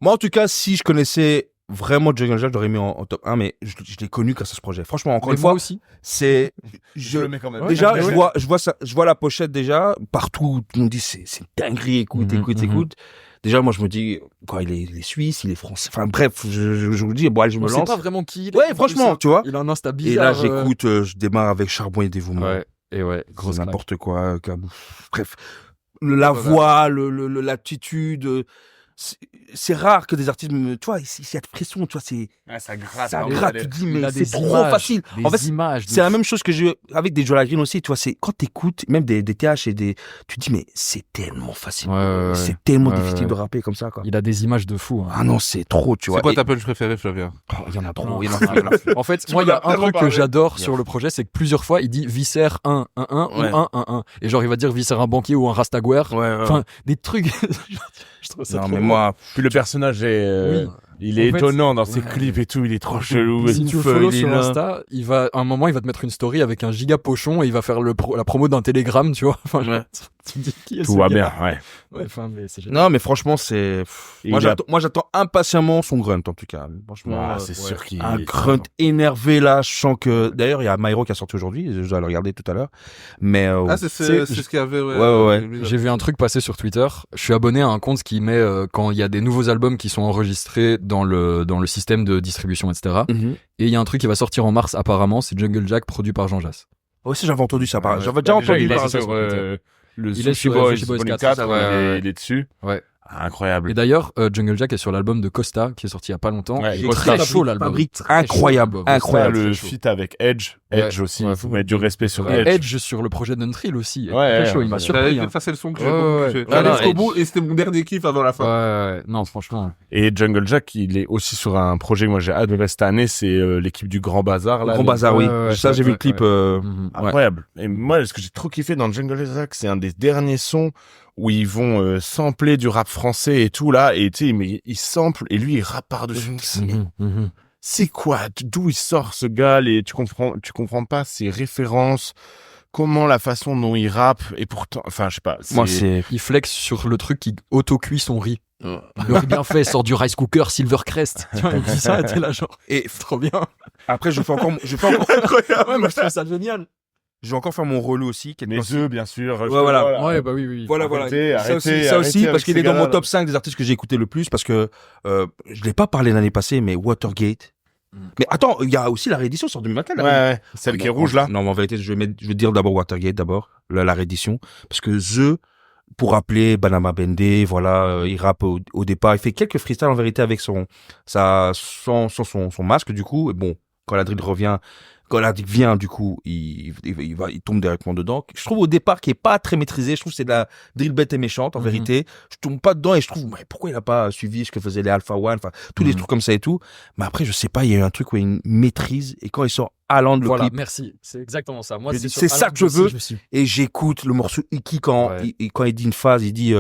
Moi, en tout cas, si je connaissais vraiment Jungle Jack, j'aurais mis en top 1, mais je l'ai connu grâce à ce projet. Franchement, encore Mais une moi fois, aussi. c'est... Je le mets quand même. Déjà, Ouais. je vois la pochette déjà. Partout, tout le monde dit c'est dinguerie, écoute. Déjà, moi, je me dis, quoi, il est suisse, il est français. Enfin, bref, je vous dis, bon, allez, je me On sait lance. pas vraiment qui il est. Ouais, franchement, tu vois. Il a un Insta Et bizarre. là, j'écoute, je démarre avec Charbon et dévouement. Ouais. Et ouais, grosse C'est claque. n'importe quoi. Bref, la voix, l'attitude. C'est rare que des artistes, tu vois, s'il y a de pression, tu vois, Ça gratte. ça hein, gratte. vous Tu allez- te dis, Il mais a c'est des trop images, facile. des En fait, images de c'est la même chose que j'ai eu avec des Jola Green aussi, tu vois, c'est quand t'écoutes, même des TH et des, tu te dis, mais c'est tellement facile. Ouais. C'est tellement Ouais, difficile ouais. de rapper comme ça, quoi. Il a des images de fou. Hein. Ah non, c'est trop, tu vois. C'est quoi Et- ta punch préférée, Flavien? Oh, il y en a trop, Non. il y en a trop. En fait, moi, il y a m'en as un truc tellement que j'adore sur le projet, c'est que plusieurs fois, il dit Viscère 1, 1, 1 ou Ouais. 1, 1, 1. Et genre, il va dire Viscère un banquier ou un Rastaguer. Ouais, Enfin, des trucs. Je trouve ça non, trop mais drôle. moi, Puis le personnage est, Oui. il est En fait, étonnant dans ses ouais. clips et tout, il est trop chelou. Si tu le follow sur Insta, à un moment, il va te mettre une story avec un giga pochon et il va faire la promo d'un télégramme, tu vois. Enfin, Ouais. tu te dis qui est Tout ce va gars bien, ouais. Ouais, enfin, mais c'est génial. non, mais franchement, c'est, Et moi, il a- j'attends impatiemment son grunt, en tout cas. Franchement. Ah, c'est sûr qu'il Un grunt énervé là, je sens que d'ailleurs il y a Myro qui a sorti aujourd'hui, je dois le regarder tout à l'heure. Mais Ah, c'est ce qu'il y avait, Ouais. J'ai vu un truc passer sur Twitter. Je suis abonné à un compte qui met quand il y a des nouveaux albums qui sont enregistrés dans le système de distribution, etc. Mhm. Et il y a un truc qui va sortir en mars apparemment, c'est Jungle Jack produit par Jean Jass. Aussi j'avais entendu ça, Ouais. j'avais déjà entendu il est parler. sur le Il est Sushi sur, Boys, Sushi Boys Volume 4, 4, ouais. il est dessus. Ouais. Ah, incroyable. Et d'ailleurs, Jungle Jack est sur l'album de Costa qui est sorti il y a pas longtemps. Ouais, Il est Costa. très chaud l'album. Fabrique Très chaud, incroyable, l'album. incroyable. le Très chaud. feat avec Edge Ouais. aussi, Ouais, il faut mettre du respect sur Et Edge. Edge sur le projet d'Unreal aussi. Ouais, Très chaud, il m'a surpris. Hein. Ça, c'est le son que Ouais, j'ai beaucoup ouais. kiffé. Ah, J'allais non, jusqu'au Edge. bout et c'était mon dernier kiff avant la fin. Ouais, non, franchement. Et Jungle Jack, il est aussi sur un projet que moi j'ai adoré cette année, c'est l'équipe du Grand Bazar. Là, Grand les- Bazar, oui. Ouais, Ça j'ai vu le clip. Mhm. Incroyable. Et moi, ce que j'ai trop kiffé dans Jungle Jack, c'est un des derniers sons où ils vont sampler du rap français et tout là, et tu sais, mais ils samplent et lui il rappe par-dessus. C'est quoi? D'où il sort ce gars? Tu comprends pas ses références, comment la façon dont il rappe, et pourtant, enfin, je sais pas. Moi c'est Il flex sur le truc qui auto-cuit son riz. Le riz bien fait sort du rice cooker Silvercrest. Tu vois, il dit ça, t'es là genre. et Trop bien. après je fais encore Ouais, moi je trouve ça génial. je vais encore faire mon relou aussi qui est Les œufs, bien sûr. voilà. Ouais, bah oui. Voilà, Arrêtez, ça aussi, arrêtez, ça aussi arrêtez parce avec qu'il ces est dans mon gars-là. top 5 des artistes que j'ai écouté le plus parce que je l'ai pas parlé l'année passée, mais Watergate. Mais attends, il y a aussi la réédition sur 2024. Ouais, ouais. Celle qui est rouge là. Non, mais en vérité, je vais dire d'abord Watergate d'abord, la réédition, parce que pour rappeler Banama Bendé, voilà, il rappe au départ, il fait quelques freestyles en vérité avec son masque du coup. Et bon, quand la drill vient, du coup, il tombe directement dedans. Je trouve au départ qu'il est pas très maîtrisé. Je trouve que c'est de la drill bête et méchante, en vérité. Je tombe pas dedans et je trouve, mais pourquoi il a pas suivi ce que faisaient les Alpha One, enfin, tous les trucs comme ça et tout. Mais après, je sais pas, il y a eu un truc où il y a une maîtrise et quand il sort Haaland, le Voilà, clip. merci. C'est exactement ça. Moi, Je dis, sur c'est ça Haaland que je aussi, veux. me suis- Et j'écoute le morceau Iki quand, Ouais. quand il dit une phase, il dit,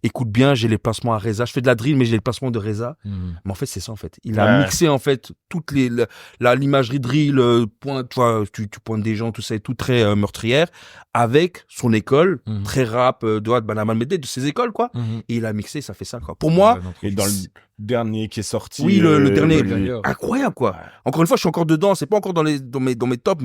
écoute bien, j'ai les placements à Reza. Je fais de la drill, mais j'ai les placements de Reza. Mais en fait, c'est ça, en fait. Il a Ouais. mixé, en fait, toutes l'imagerie drill, tu vois, tu pointes des gens, tout ça, et tout très meurtrière, avec son école, Mhm. très rap, Douad, Banaman Medé, de ses écoles, quoi. Mhm. Et il a mixé, ça fait ça, quoi. Pour moi, Ouais, non, Et dans le dernier qui est sorti. oui, le dernier, le dernier. incroyable, quoi. Encore une fois, je suis encore dedans, c'est pas encore dans mes tops,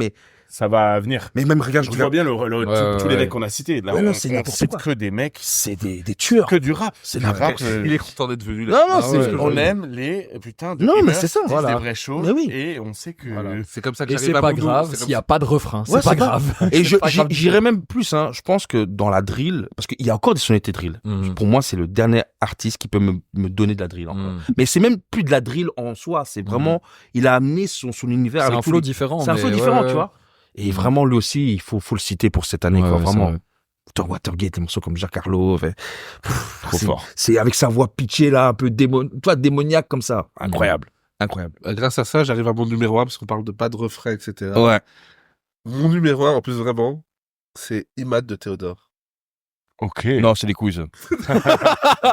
Ça va venir. mais même, regarde, je Tu vois regarde, bien tous les ouais. mecs qu'on a cités. Là, Ouais, non, on c'est n'importe cite quoi. que des mecs, c'est des tueurs. que du rap. C'est du la rap. Il est content d'être venu là. Non, non, Ah c'est, ouais. On aime les putain de Non, mais gamers c'est ça, qui disent voilà. des vraies choses. Mais oui. Et on sait que Voilà. C'est comme ça que Et j'arrive c'est à pas mon dos, grave c'est s'il comme n'y a pas de refrain. Ouais, C'est pas grave. Et C'est pas grave. j'irais même plus, hein. Je pense que dans la drill, parce qu'il y a encore des sonorités drill. Mhm. Pour moi, c'est le dernier artiste qui peut me donner de la drill encore. Mhm. Mais c'est même plus de la drill en soi. C'est vraiment, il a amené son univers C'est avec un tous flow les- différent. C'est un mais flow ouais, différent, ouais. tu vois. Et vraiment, lui aussi, il faut le citer pour cette année, Ouais, quoi. ouais, c'est Vraiment. vrai. Watergate, des morceaux comme Giancarlo. trop fort. C'est avec sa voix pitchée, là, un peu démoniaque comme ça. Incroyable. Incroyable. Grâce à ça, j'arrive à mon numéro 1 parce qu'on parle de pas de refrain, etc. Ouais. Mon numéro 1, en plus, vraiment, c'est Imad de Théodore. Ok. Non, c'est des couilles, ça.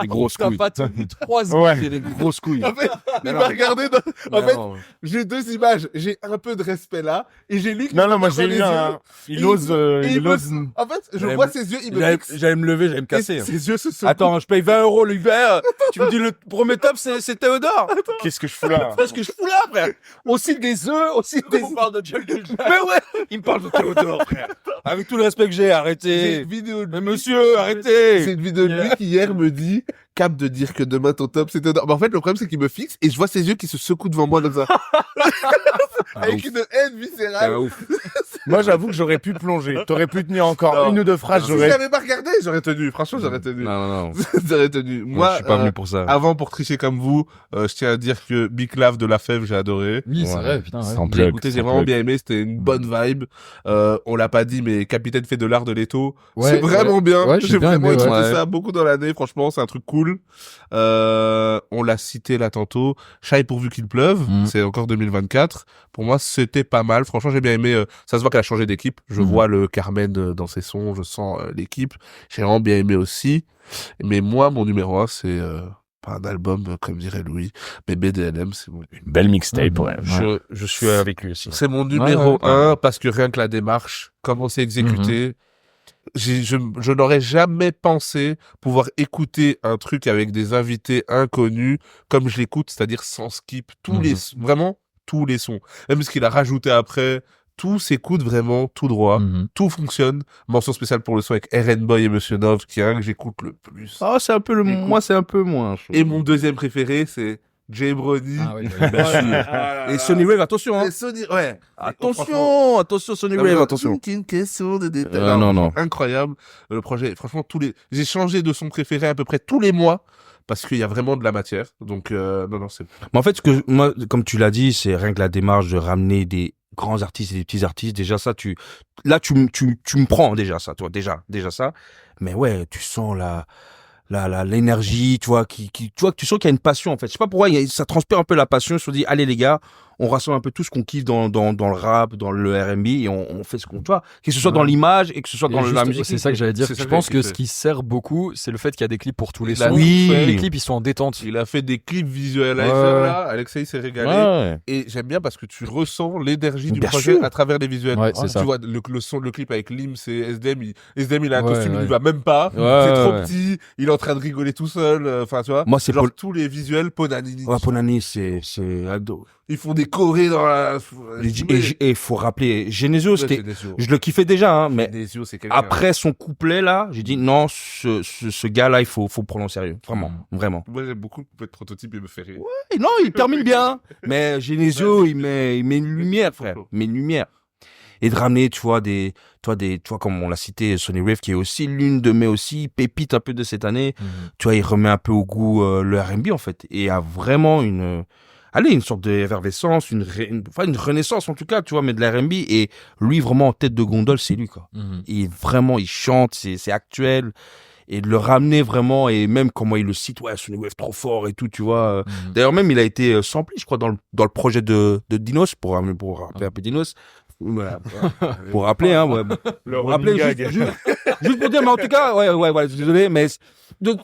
Des grosses T'as couilles. pas tenu 3 ans. Ouais. C'est des grosses couilles. En fait, il non. m'a regardé dans... En Mais fait, non. j'ai deux images. J'ai un peu de respect là, et j'ai lui qui Non, me moi regarde j'ai dans eu les un. yeux. Il ose. Et Il me- ose. En fait, je J'allais vois me- ses yeux, il me fixe. J'allais me lever, j'allais me Et casser. ses yeux se secouent. Attends, je paye 20 € l'hiver. Tu me dis le premier top, c'est Théodore. Qu'est-ce que je fous là? Qu'est-ce que je fous là, frère? Aussi des œufs, aussi des. On parle de Jungle Jack. Mais ouais, il me parle de Théodore, frère. Avec tout le respect que j'ai, J'ai arrêtez. une vidéo de Mais lui. monsieur, C'est arrêtez. une vidéo de lui qui hier me dit cap de dire que demain ton top c'est Théodore. Mais en fait le problème c'est qu'il me fixe et je vois ses yeux qui se secouent devant moi comme ça. Avec une haine viscérale. Ah, ouf. Moi j'avoue que j'aurais pu plonger. T'aurais pu tenir encore Non. une ou deux phrases. Si J'aurais. j'avais pas regardé, j'aurais tenu. Franchement, j'aurais tenu. Non. J'aurais tenu. Moi, je suis pas venu pour ça. avant pour tricher comme vous, je tiens à dire que Big Lav de La Fève, j'ai adoré. Oui, c'est Ouais. vrai, putain. ouais. Sans J'ai plug, écouté, j'ai sans vraiment plug. bien aimé, c'était une bonne vibe. On l'a pas dit, mais Capitaine fait de l'art de l'étau. Ouais, c'est vraiment ouais. bien. Ouais, j'ai j'ai bien vraiment aimé, écouté ouais. ça beaucoup dans l'année, franchement, c'est un truc cool. On l'a cité là tantôt. Chai pourvu qu'il pleuve, Mhm. c'est encore 2024. Pour moi, c'était pas mal. Franchement, j'ai bien aimé. Ça se voit qu'elle a changé d'équipe. Je Mhm. vois le Carmen dans ses sons, je sens l'équipe. J'ai vraiment bien aimé aussi. Mais moi, mon numéro 1, c'est pas un album, comme dirait Louis, mais BDLM, c'est mon Belle mixtape, ouais. Je suis avec lui aussi. c'est mon numéro ouais. 1 parce que rien que la démarche, comment c'est exécuté, je n'aurais jamais pensé pouvoir écouter un truc avec des invités inconnus comme je l'écoute, c'est-à-dire sans skip, vraiment tous les sons. Même ce qu'il a rajouté après, tout s'écoute vraiment tout droit, Mhm. tout fonctionne. Mention spéciale pour le son avec RN Boy et Monsieur Nov, qui est un que j'écoute le plus. Ah, c'est un peu le, Écoute. moi, c'est un peu moins. Et mon deuxième préféré, c'est Jay Brody. Ah ouais, bien sûr. Et Sonny Wave, attention, hein. Et Sony, ouais. Attention, Sonny Wave, attention. C'est une question de détail. Non. Incroyable. Le projet, franchement, j'ai changé de son préféré à peu près tous les mois parce qu'il y a vraiment de la matière. Donc, non, c'est. Mais en fait, moi, comme tu l'as dit, c'est rien que la démarche de ramener des grands artistes et des petits artistes. Déjà, ça, tu me prends déjà ça, toi, déjà ça. Mais ouais, tu sens l'énergie, tu vois, tu vois que tu sens qu'il y a une passion, en fait. Je sais pas pourquoi, ça transpire un peu la passion. Je me dis, allez, les gars, on rassemble un peu tout ce qu'on kiffe dans le rap, dans le R&B, et on fait ce qu'on, tu vois, que ce soit dans l'image et que ce soit dans Et la juste, musique. c'est ça que j'allais dire. C'est ça Je que pense j'allais que ce qui sert beaucoup, c'est le fait qu'il y a des clips pour tous les Il a sons. Oui. Et les clips, ils sont en détente. Il a fait des clips visualizer, Ouais. là. Alexei s'est régalé. Ouais. Et j'aime bien parce que tu ressens l'énergie du Bien projet sûr. à travers les visuels. Ouais, c'est ça. Tu vois, le clip avec Lim, c'est SDM. SDM, il a un Ouais, costume, il ouais. lui va même pas. Ouais, c'est trop ouais. petit. Il est en train de rigoler tout seul. Enfin, tu vois. Moi, c'est genre Paul- tous les visuels, Ponanini. Ouais, Ponani, c'est ado. Ils font des chorés dans la. Et faut rappeler, Genesio, Ouais, c'était, Genesio. je le kiffais déjà, hein, mais Genesio, c'est quelqu'un. après son couplet là, j'ai dit non, ce gars-là, il faut prendre au sérieux, vraiment. Moi, j'aime beaucoup le couplet de prototype, il me fait rire. Et non, il termine bien, mais Genesio, il met une lumière, frère, il met une lumière. Et de ramener, tu vois, comme on l'a cité, Sonny Wave, qui est aussi l'une de mes aussi pépites un peu de cette année. Tu vois, il remet un peu au goût le R&B en fait, et a vraiment une sorte d'effervescence, une renaissance en tout cas, tu vois, mais de la R&B, et lui vraiment en tête de gondole, c'est lui quoi. Mhm. Il chante, c'est actuel, et de le ramener vraiment, et même comment il le cite, ouais, Sony Wave trop fort et tout, tu vois. D'ailleurs, même, il a été samplé, je crois, dans le projet de Dinos, pour rappeler un peu Dinos. Voilà, pour rappeler, hein, ouais. Pour rappeler, juste pour dire, mais en tout cas, ouais, désolé, mais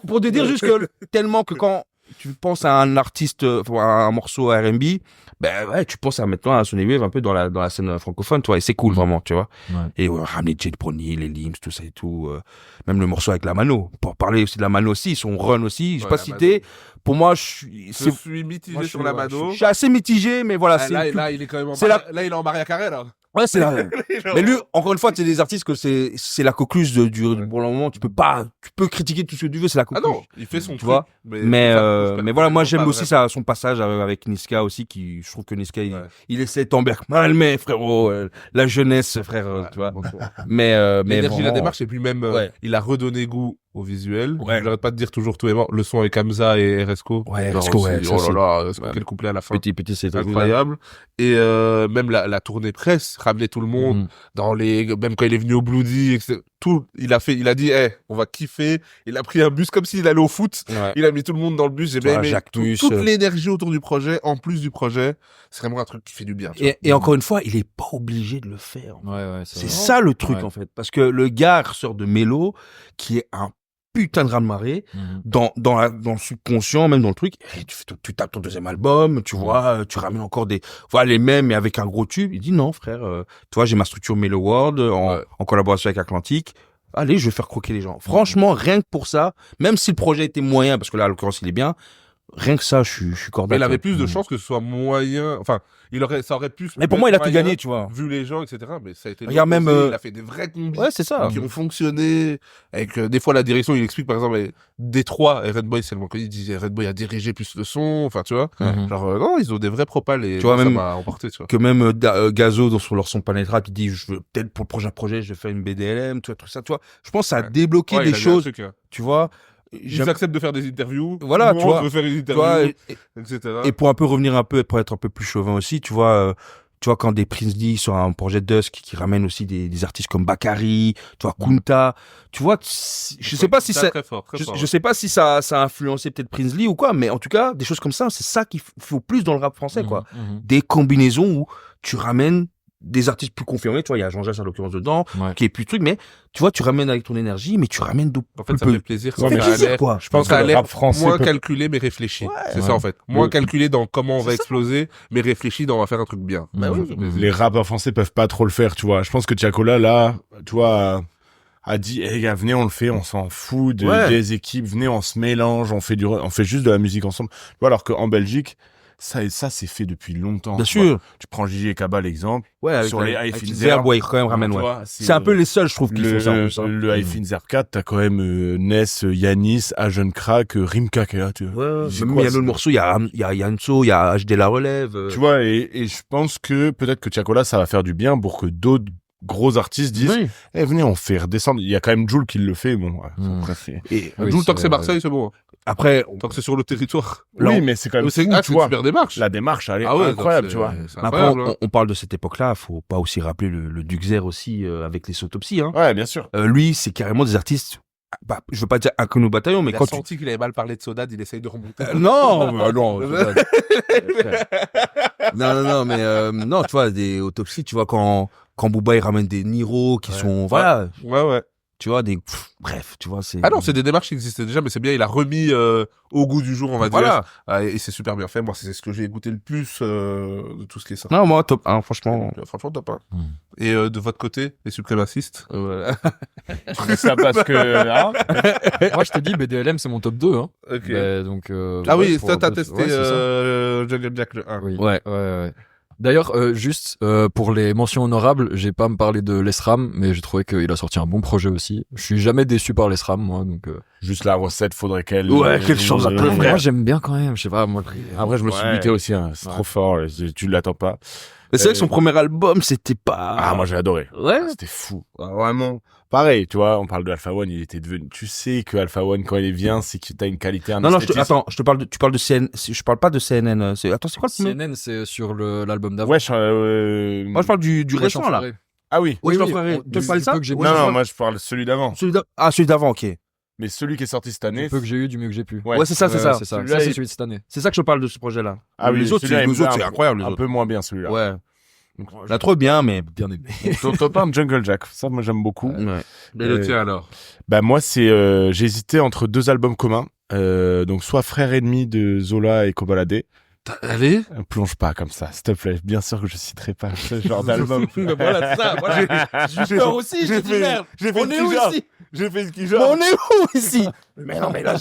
pour te dire juste que tellement que quand tu penses à un artiste, à un morceau R&B, ben ouais, tu penses à maintenant à Sony Wave un peu dans la scène francophone, toi, et c'est cool vraiment, tu vois. Ouais. Et ramener Jade Brownie, les Lims, tout ça et tout, même le morceau avec la Mano. Pour parler aussi de la Mano aussi, son run aussi, j'ai pas cité. Pour moi, je suis mitigé sur la Mano. Je suis assez mitigé, mais voilà, Là, il est quand même là, il est en Maria Carré, là. Ouais, c'est là. Mais lui, encore une fois, c'est des artistes que c'est la coqueluche pour le moment. Tu peux critiquer tout ce que tu veux, c'est la coqueluche. Ah non, il fait son tu truc. vois. Mais voilà, moi j'aime aussi ça. son passage avec Niska aussi, je trouve que Niska, il essaie tant bien que mal, mais frérot, la jeunesse, frère, tu vois. Mais l'énergie, la vraiment, démarche, et puis même, il a redonné goût au visuel. Ouais. J'arrête pas de dire toujours tout est mort. Le son avec Hamza et Resco. Ouais, Genre Resco, aussi, ouais, ça, oh là là, ouais. quel couplet à la fin. petit, c'est Incroyable. Et même la tournée presse, ramener tout le monde dans même quand il est venu au Bloody, etc. Tout, il a dit, on va kiffer. Il a pris un bus comme s'il allait au foot. Ouais. Il a mis tout le monde dans le bus. J'ai bien aimé Jacques toute l'énergie autour du projet, en plus du projet. C'est vraiment un truc qui fait du bien. Et encore une fois, il est pas obligé de le faire. Ouais, c'est ça le truc, ouais. en fait. Parce que le gars ressort de Mélo, qui est un putain de raz-de-marée, dans le subconscient, même dans le truc. Et tu tapes ton deuxième album, tu vois, tu ramènes encore les mêmes, mais avec un gros tube. Il dit non, frère, tu vois, j'ai ma structure Mélo World, en collaboration avec Atlantique. Allez, je vais faire croquer les gens. Franchement, rien que pour ça, même si le projet était moyen, parce que là, à l'occurrence, il est bien, rien que ça, je suis cordial. Mais il avait plus de chances que ce soit moyen. Enfin, ça aurait pu. Mais pour moi, il a tout gagné, tu vois. Vu les gens, etc. Mais ça a été. Regarde, même. Il a fait des vrais combis. Ouais, c'est ça. Qui ont fonctionné. Avec des fois la direction, il explique par exemple Détroit et Red Boy, c'est le moins connu. Il disait Red Boy a dirigé plus le son. Enfin, tu vois. Genre non, ils ont des vrais propals et tu vois, ça même m'a emporté, tu vois. Que même Gazo sur leur son Planet Rap, il dit je veux peut-être pour le prochain projet, je vais faire une BDLM, tu vois, tout ça, tu vois. Je pense que ça a débloqué des choses, tu vois. Ils acceptent de faire des interviews. Voilà, tu vois. On veut faire des interviews, etc. Et pour être un peu plus chauvin aussi, tu vois, quand des Prince Lee sur un projet Dusk qui ramène aussi des artistes comme Bakary, tu vois, Kunta, tu vois, je sais pas si ça, très fort, je sais pas si ça a influencé peut-être Prince Lee ou quoi, mais en tout cas, des choses comme ça, c'est ça qu'il faut plus dans le rap français, quoi. Des combinaisons où tu ramènes des artistes plus confirmés, tu vois, il y a Jean-Jacques en l'occurrence dedans, qui est plus truc, mais tu vois, tu ramènes avec ton énergie, mais tu ramènes d'autres. En fait, ça fait plaisir. Ça fait plaisir, quoi. Je pense que ça a l'air moins calculé, mais réfléchi. C'est ça, en fait. Moins calculé dans comment on va exploser, mais réfléchi dans on va faire un truc bien. Les rappeurs français peuvent pas trop le faire, tu vois. Je pense que Tiakola, là, tu vois, a dit, hey, gars, venez, on le fait, on s'en fout des équipes, venez, on se mélange, on fait juste de la musique ensemble. Tu vois, alors qu'en Belgique, ça c'est fait depuis longtemps. Bien sûr. Tu prends Gigi et Kaba l'exemple. Ouais, sur les iPhone Zerb, ouais, quand même ramène, ouais. C'est un peu les seuls, je trouve, qui font ça. Le iPhone Zerb 4, t'as quand même Ness, Yanis, Agen Crack, Rimka qui est là, tu vois. Ouais, même il y a d'autres morceaux, il y a Yanso, il y a HD La Relève. Tu vois, et je pense que peut-être que Tiakola, ça va faire du bien pour que d'autres gros artistes disent, venez, on fait redescendre. Il y a quand même Jul qui le fait, bon, bref. Et Jul, tant que c'est Marseille, c'est bon. Après, tant que c'est sur le territoire. Oui, mais c'est quand même c'est une super démarche. La démarche, elle est incroyable, tu vois. Après, on parle de cette époque-là, faut pas aussi rappeler le Duxer aussi, avec les autopsies, hein. Ouais, bien sûr. Lui, c'est carrément des artistes, je veux pas dire inconnus au bataillon, mais il quand a senti qu'il avait mal parlé de Sodad, il essaye de remonter. Non, mais non, tu vois, des autopsies, tu vois, quand Booba, il ramène des Niro qui sont, voilà. Ouais. Tu vois, bref, tu vois, c'est... Ah non, c'est des démarches qui existaient déjà, mais c'est bien, il a remis au goût du jour, on va dire. Et c'est super bien fait. Moi, c'est ce que j'ai écouté le plus de tout ce qui est sorti. Non, moi, top 1, franchement. Franchement, top 1. Et de votre côté, les suprémacistes Tu fais ça parce que... Hein moi, je te dis, BDLM, c'est mon top 2. Hein. Ok. Mais, donc, oui, toi, t'as testé Jungle Jack le 1. Oui. Ouais. D'ailleurs, juste pour les mentions honorables, j'ai pas me parlé de l'ESRAM, mais j'ai trouvé qu'il a sorti un bon projet aussi. Je suis jamais déçu par l'ESRAM, moi, donc. Juste la recette, faudrait qu'elle. Ouais, quelque chose un peu vrai. Moi, j'aime bien quand même. Je sais pas, moi. Après, je me suis buté aussi. Hein. C'est trop fort. Tu l'attends pas. Mais c'est vrai que son premier album, c'était pas. Ah, moi j'ai adoré. Ouais. C'était fou. Vraiment. Pareil, tu vois, on parle de Alpha One, il était devenu. Tu sais que Alpha One, quand il vient, c'est que t'as une qualité. Non, tu parles de CNN. Je parle pas de CNN. Attends, c'est quoi le premier? CNN, c'est sur l'album d'avant. Ouais, moi je parle du récent là. Ah oui. Oui, tu parles de ça? Non, moi je parle celui d'avant. Celui d'avant, ok. Mais celui qui est sorti cette Du année. peu que j'ai eu, du mieux que j'ai pu. Ouais, c'est ça, c'est ça. C'est ça. Celui-là, Ça, c'est il- celui de cette année. C'est ça que je parle de ce projet-là. Ah oui, les autres, celui-là, c'est il me incroyable, les un autres. peu moins bien celui-là. Ouais. Donc, La trop bien, mais bien aimé. Ton top 1 Jungle Jack, ça moi j'aime beaucoup. Ouais. Mais le tien alors. Bah moi c'est j'ai hésité entre 2 albums communs. Donc soit Frères Ennemis de Zola et Kobalade. Allez. Plonge pas comme ça, s'il te plaît. Bien sûr que je citerai pas ce genre d'album. Voilà, c'est ça. Voilà. J'ai peur aussi, j'ai dit merde. J'ai fait On le est où genre. ici? J'ai fait ce qui Mais genre. on est où ici? Mais non, mais là,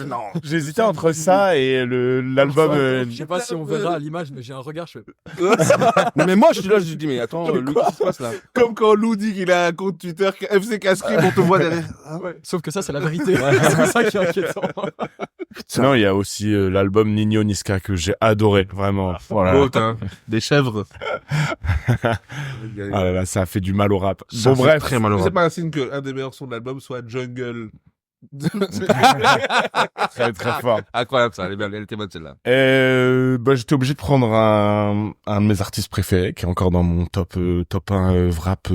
non. J'ai hésité entre ça et l'album. Je sais pas si on verra à l'image, mais j'ai un regard, je fais... Mais moi, je suis là, je dis, mais attends, Luc, qu'est-ce qui se passe là? Comme quand Lou dit qu'il a un compte Twitter FC Cascrim, on te voit derrière. Sauf que ça, c'est la vérité. C'est ça qui est inquiétant. Sinon il y a aussi l'album Nino Niska que j'ai adoré vraiment. Voilà. Oh, putain. Des chèvres. Ah là là, ça a fait du mal au rap. Ça Bon fait bref. très malheureux. C'est pas un signe que un des meilleurs sons de l'album soit Jungle. Très très fort. Incroyable ça, elle était bonne celle-là. Bah, j'étais obligé de prendre un de mes artistes préférés, qui est encore dans mon top 1 rap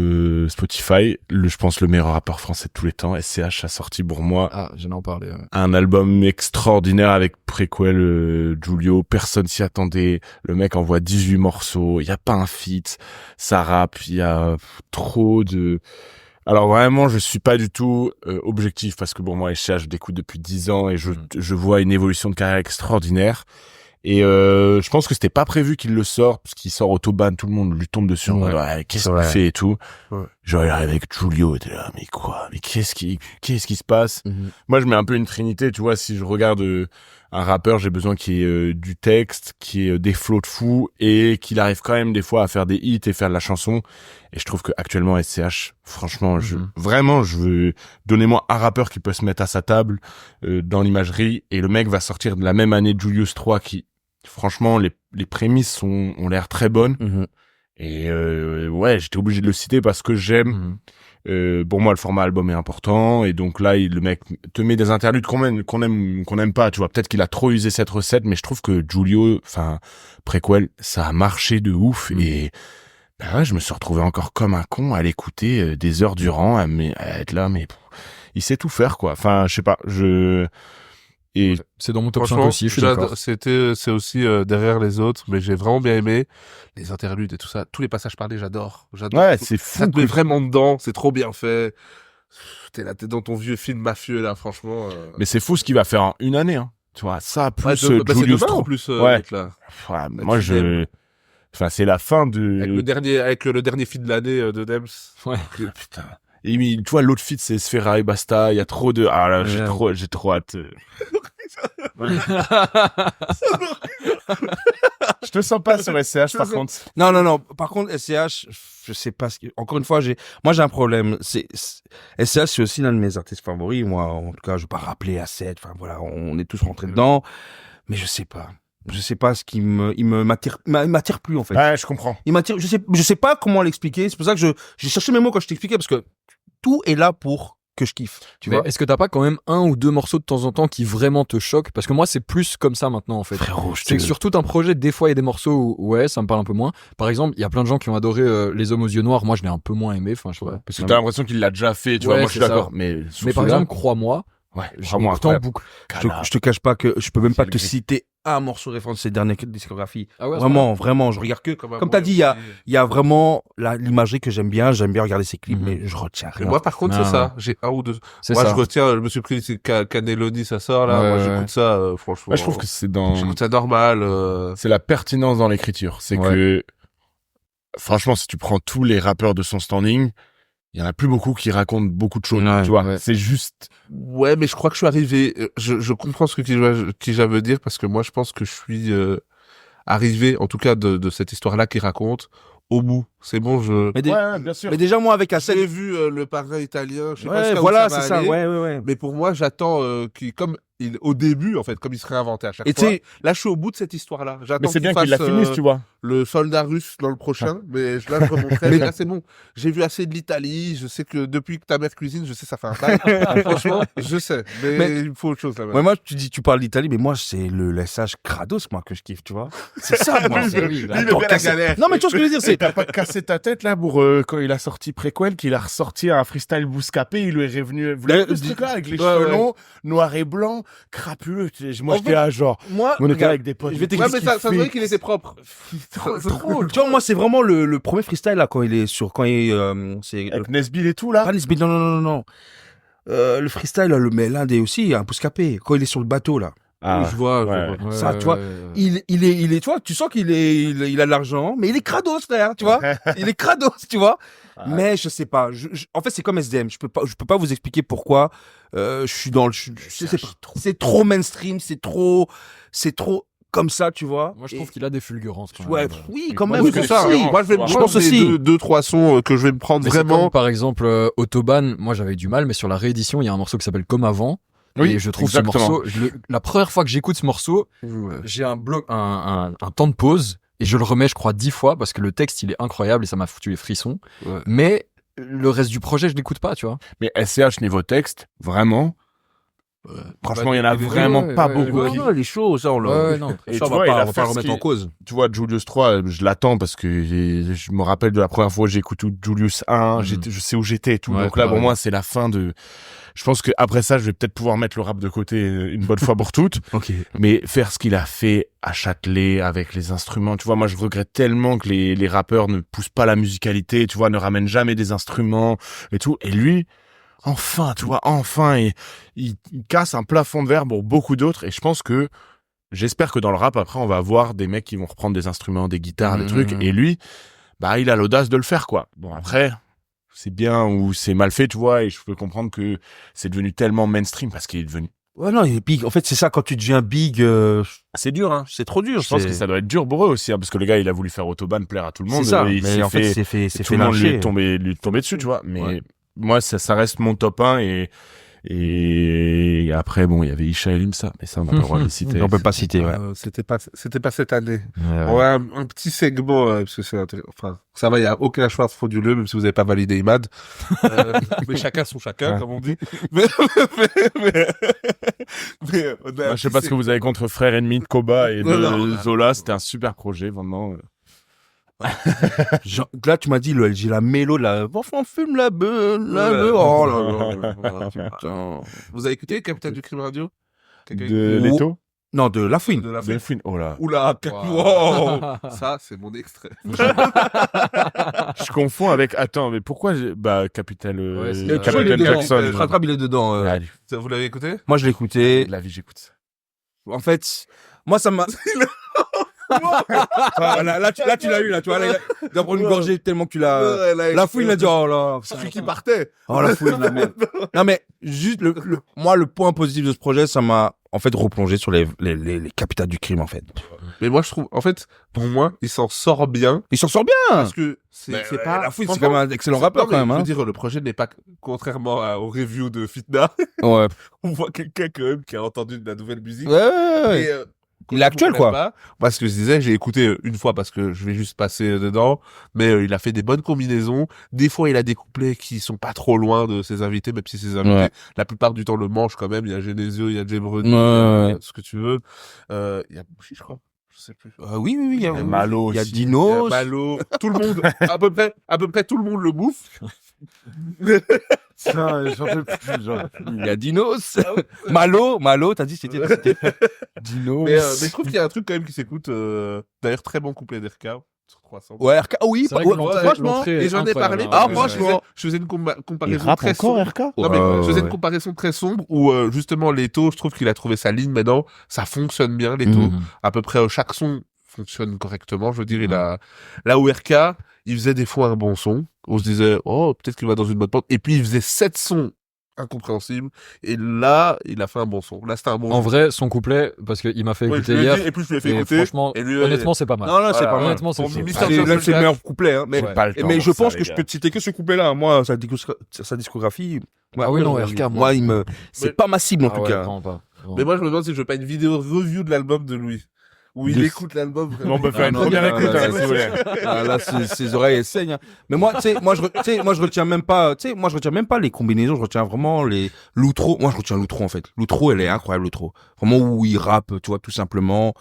Spotify. Je pense le meilleur rappeur français de tous les temps. SCH a sorti pour moi Ah, j'en ai en parlé. Ouais. un album extraordinaire avec Prequel, Julio. Personne s'y attendait. Le mec envoie 18 morceaux. Il y a pas un feat. Ça rappe. Il y a trop de... Alors vraiment, je suis pas du tout objectif parce que bon, moi, SCH, je l'écoute depuis 10 ans et je vois une évolution de carrière extraordinaire. Et je pense que c'était pas prévu qu'il le sorte parce qu'il sort Autobahn, tout le monde lui tombe dessus. Ouais, qu'est-ce qu'il fait et tout. Ouais. Genre il arrive avec Julio, t'es là, mais quoi? Mais qu'est-ce qui se passe? Moi, je mets un peu une trinité, tu vois. Si je regarde un rappeur, j'ai besoin qu'il y ait du texte, qu'il y ait des flows de fou et qu'il arrive quand même des fois à faire des hits et faire de la chanson. Et je trouve que actuellement SCH, franchement, vraiment, je veux donnez-moi un rappeur qui peut se mettre à sa table dans l'imagerie et le mec va sortir de la même année de Julius 3 qui, franchement, les prémices ont l'air très bonnes. Et ouais, j'étais obligé de le citer parce que j'aime. Pour moi, le format album est important et donc là, le mec te met des interludes qu'on aime pas. Tu vois, peut-être qu'il a trop usé cette recette, mais je trouve que Julio, enfin Prequel, ça a marché de ouf et ben ouais, je me suis retrouvé encore comme un con à l'écouter des heures durant, à être là, mais il sait tout faire quoi. Enfin, je sais pas, et C'est dans mon top 5 Franchement, aussi, je suis d'accord. c'est aussi derrière les autres, mais j'ai vraiment bien aimé les interludes et tout ça. Tous les passages parlés, j'adore. ouais, c'est fou. Ça te met vraiment dedans, c'est trop bien fait. T'es là, t'es dans ton vieux film mafieux là, franchement. Mais c'est fou ce qu'il va faire en une année, hein. Tu vois, ça plus Ouais, c'est Julius demain en 3. plus, Ouais. l'autre, là. Ouais, moi enfin c'est la fin de Avec le dernier feat de l'année de Dems. Ouais. putain. Et tu vois l'autre feat c'est Sfera et Basta, il y a trop de là Ouais. j'ai trop hâte. Je te sens pas sur SCH par contre. Non. Par contre, SCH, je sais pas encore une fois, j'ai un problème. SCH, c'est aussi l'un de mes artistes favoris. Moi, en tout cas, je vais pas rappeler A7. Enfin, voilà, on est tous rentrés dedans. Mais je sais pas ce qui m'attire plus, en fait. Ouais, je comprends. Il m'attire, je sais pas comment l'expliquer. C'est pour ça que j'ai cherché mes mots quand je t'expliquais parce que tout est là pour que je kiffe. Tu Mais vois? est-ce que t'as pas quand même un ou deux morceaux de temps en temps qui vraiment te choquent? Parce que moi, c'est plus comme ça maintenant, en fait. Frérot, C'est que sur tout un projet, des fois, il y a des morceaux où, ouais, ça me parle un peu moins. Par exemple, il y a plein de gens qui ont adoré Les Hommes aux yeux noirs. Moi, je l'ai un peu moins aimé. Enfin, je vois. parce que t'as l'impression qu'il l'a déjà fait, tu vois, Ouais, moi je suis c'est ça. d'accord. Mais Mais par exemple, Crois-moi, ouais, j'ai vraiment écouté en incroyable. boucle. Je te cache pas que je peux même pas C'est te le gris. citer un morceau référence de ces dernières discographies. Ah ouais, Vraiment, je regarde que, comme t'as dit, il y a vraiment l'imagerie que j'aime bien regarder ces clips, mais je retiens Et rien. moi, par contre, Non. c'est ça. J'ai un ou deux. c'est Moi, ça. je retiens, je me suis pris, c'est Caneloni, ça sort, là. Ouais, Moi, ouais. j'écoute ça, franchement. Ouais, je trouve que c'est dans J'écoute ça normal, c'est la pertinence dans l'écriture. C'est Ouais. que, franchement, si tu prends tous les rappeurs de son standing, il y en a plus beaucoup qui racontent beaucoup de choses. Ouais, tu vois, ouais. c'est juste. Ouais, mais je crois que je suis arrivé. Je comprends ce que Kija veut dire parce que moi, je pense que je suis arrivé, en tout cas de cette histoire-là qu'il raconte, au bout. C'est bon, Mais, bien sûr. mais déjà, moi, avec j'ai A7, vu le parrain italien. Je sais pas ouais, jusqu'à où voilà, va c'est ça, aller, ouais. Mais pour moi, j'attends au début, en fait, comme il se réinventait à chaque Et tu fois. sais, Là, je suis au bout de cette histoire-là. J'attends Mais c'est bien qu'il qu'il la fasse, finisse, tu vois. le soldat russe dans le prochain, mais là je remonterai. Mais là c'est bon. J'ai vu assez de l'Italie. Je sais que depuis que ta mère cuisine, je sais ça fait un bail. Franchement, je sais. Mais il me faut autre chose là-bas. ouais, moi, tu parles d'Italie, mais moi, c'est le laissage Kratos, moi, que je kiffe, tu vois. C'est ça, moi. Lui, c'est- lui, il Attends, aime bien la galère. Non, mais tu vois ce que je veux dire, c'est, T'as pas cassé cassé ta tête là pour quand il a sorti Prequel, qu'il a ressorti un freestyle Bouscapé, il lui est revenu. Vous l'avez vu ce truc là avec les cheveux longs, noir et blanc, crapuleux. Moi j'étais là genre, Moi, on était regarde, avec des potes. je vais t'expliquer Ouais, mais ça se voyait qu'il était propre. trop. Tu vois, moi, c'est vraiment le premier freestyle, là, quand il est c'est, Avec Nesbill et tout là. pas Nesbitt, non. Le freestyle, là, mais l'un des aussi, un Bouscapé, quand il est sur le bateau, là. Je vois. ouais. Ça, tu vois, il est, tu vois, tu sens qu'il il a de l'argent, mais il est crados, frère, tu vois. Il est crados, tu vois. Mais je sais pas. En fait, c'est comme SDM. Je peux pas vous expliquer pourquoi. Je suis dans je sais pas. C'est trop mainstream, c'est trop comme ça, tu vois. Moi, je trouve qu'il a des fulgurances. Quand Ouais, même. oui, quand Moi, même. je C'est pense ça. aussi. Moi, je vais me Je prendre pense aussi. deux, trois sons que je vais me prendre Mais c'est vraiment. comme, par exemple, Autobahn, moi j'avais du mal, mais sur la réédition, il y a un morceau qui s'appelle Comme avant. Oui, et je trouve exactement. ce morceau, la première fois que j'écoute ce morceau, j'ai un temps de pause, et je le remets, je crois, 10 fois, parce que le texte, il est incroyable, et ça m'a foutu les frissons. Ouais. Mais le reste du projet, je l'écoute pas, tu vois. Mais SCH niveau texte, vraiment. Franchement, il y en a vraiment pas beaucoup. Ouais, non, il est chaud, ça, on l'a. Ouais, non. Et Ça, tu on vois, va il a pas fait le ce remettre en qui- cause. Tu vois, Julius 3, je l'attends parce que je me rappelle de la première fois que j'ai écouté Julius 1, je sais où j'étais et tout. Ouais, Donc là, pour pareil. moi, c'est la fin de... Je pense que après ça, je vais peut-être pouvoir mettre le rap de côté une bonne fois pour toutes. Ok. Mais faire ce qu'il a fait à Châtelet avec les instruments, tu vois, moi, je regrette tellement que les rappeurs ne poussent pas la musicalité, tu vois, ne ramènent jamais des instruments et tout. Et lui... Enfin, tu vois, il casse un plafond de verre pour beaucoup d'autres. Et je pense que, j'espère que dans le rap, après, on va avoir des mecs qui vont reprendre des instruments, des guitares, des trucs. Et lui, bah, il a l'audace de le faire, quoi. Bon, après, c'est bien ou c'est mal fait, tu vois. Et je peux comprendre que c'est devenu tellement mainstream parce qu'il est devenu... Ouais, non, il est big. En fait, c'est ça, quand tu deviens big, C'est dur, hein. c'est trop dur. Je pense que ça doit être dur pour eux aussi, hein, parce que le gars, il a voulu faire Autobahn, plaire à tout le monde. C'est ça. Il Mais s'est en fait, c'est fait tout le monde lui lyncher. est tombé dessus, tu vois. Mais Ouais. moi, ça reste mon top 1 et après, bon, il y avait Isha et Limsa, mais ça, on n'a pas le droit de les citer. On peut pas citer, ouais. C'était pas cette année. On a un petit segment, parce que c'est enfin, ça va, il y a aucun choix frauduleux, même si vous n'avez pas validé Imad. Mais chacun son chacun, Ouais. comme on dit. Mais on a un Moi, je sais petit pas ce que vous avez contre Frère Ennemi de Koba et de Non. Zola, c'était un super projet, vraiment. Là, tu m'as dit, j'ai la mélo, enfin, fume la beuh, oh là là. Putain. Vous avez écouté Capitaine du Crime Radio? De Leto? Non, de La Fouine. De la Delphine, oh là. Oula, Wow. ça, c'est mon extrait. Je confonds avec, attends, mais pourquoi, Capital, Ouais, c'est- Capitaine Jackson. Rattrape, il est dedans. Allez, Ça, vous l'avez écouté? Moi, je l'ai écouté. la vie, j'écoute ça. En fait, moi, ça m'a... là, tu l'as eu, là, tu vois, là, il doit prendre une gorgée tellement que tu l'as... La Fouine, il a dit, oh là... Celui qui partait. Oh, La Fouine, la merde. Non, mais juste, moi, le point positif de ce projet, ça m'a, en fait, replongé sur les capitales du crime, en fait. Mais moi, je trouve, en fait, pour moi, il s'en sort bien. Il s'en sort bien. Parce que c'est pas... La Fouine, c'est franchement, quand même un excellent rappeur, non, mais quand même, Je hein. veux dire, le projet n'est pas, contrairement au review de Fitna, Ouais. on voit quelqu'un quand même qui a entendu de la nouvelle musique. Ouais. Et, Il est actuel, quoi. Pas, parce que je disais, j'ai écouté une fois parce que je vais juste passer dedans, mais il a fait des bonnes combinaisons. Des fois, il a des couplets qui sont pas trop loin de ses invités, même si ses invités, Ouais. la plupart du temps, le mangent quand même. Il y a Genesio, il y a Jebroni, Ouais. il y a ce que tu veux. Il y a Bouchy, je crois. Je sais plus. Oui, il y a Malo il y a aussi. Il y a Dinos. Malo, tout le monde, à peu près tout le monde le bouffe. Putain, j'en peux plus, genre. Il y a Dinos. Malo, t'as dit c'était Dino. Mais je trouve qu'il y a un truc quand même qui s'écoute. D'ailleurs, très bon couplet d'RK sur 300. Ouais, RK, oui, C'est vrai que franchement. l'entrée est Et j'en ai incroyable, parlé hein. parce Ah, que franchement. je faisais une Il comparaison rappe très encore, sombre. RK? Non, mais je faisais une Ouais. comparaison très sombre où justement Leto, je trouve qu'il a trouvé sa ligne maintenant. Ça fonctionne bien, Leto. Mhm. À peu près chaque son fonctionne correctement. Je veux dire, il a là où RK, il faisait des fois un bon son. On se disait, oh, peut-être qu'il va dans une bonne pente. Et puis il faisait 7 sons incompréhensibles. Et là, il a fait un bon son. Là, c'était un bon En son. vrai, son couplet, parce qu'il m'a fait Ouais, je écouter lui ai hier. dit, et puis je lui ai fait Et écouter. franchement, Et lui, honnêtement, c'est pas mal. Non, c'est Voilà, pas mal. Honnêtement, c'est Pour cool. Mister C'est Johnson là, c'est le Jack. meilleur couplet, hein. Mais, Ouais. Pas le temps mais pour je ça, pense les que je gars. peux te citer que ce couplet-là. Moi, sa discographie. Ah oui, non, RK, moi. c'est Mais- pas ma cible, en Ah tout ouais, cas. vraiment pas. Vraiment. Mais moi, je me demande si je veux pas une vidéo review de l'album de Louis. où il écoute l'album. Bon, on peut faire une première écoute, hein, si vous voulez. Là, ses oreilles elles saignent. Hein. Mais moi, tu sais, moi je retiens même pas, les combinaisons, je retiens vraiment les l'outro. Moi, je retiens l'outro en fait. L'outro, elle est incroyable, l'outro. Vraiment où il rappe, tu vois, tout simplement.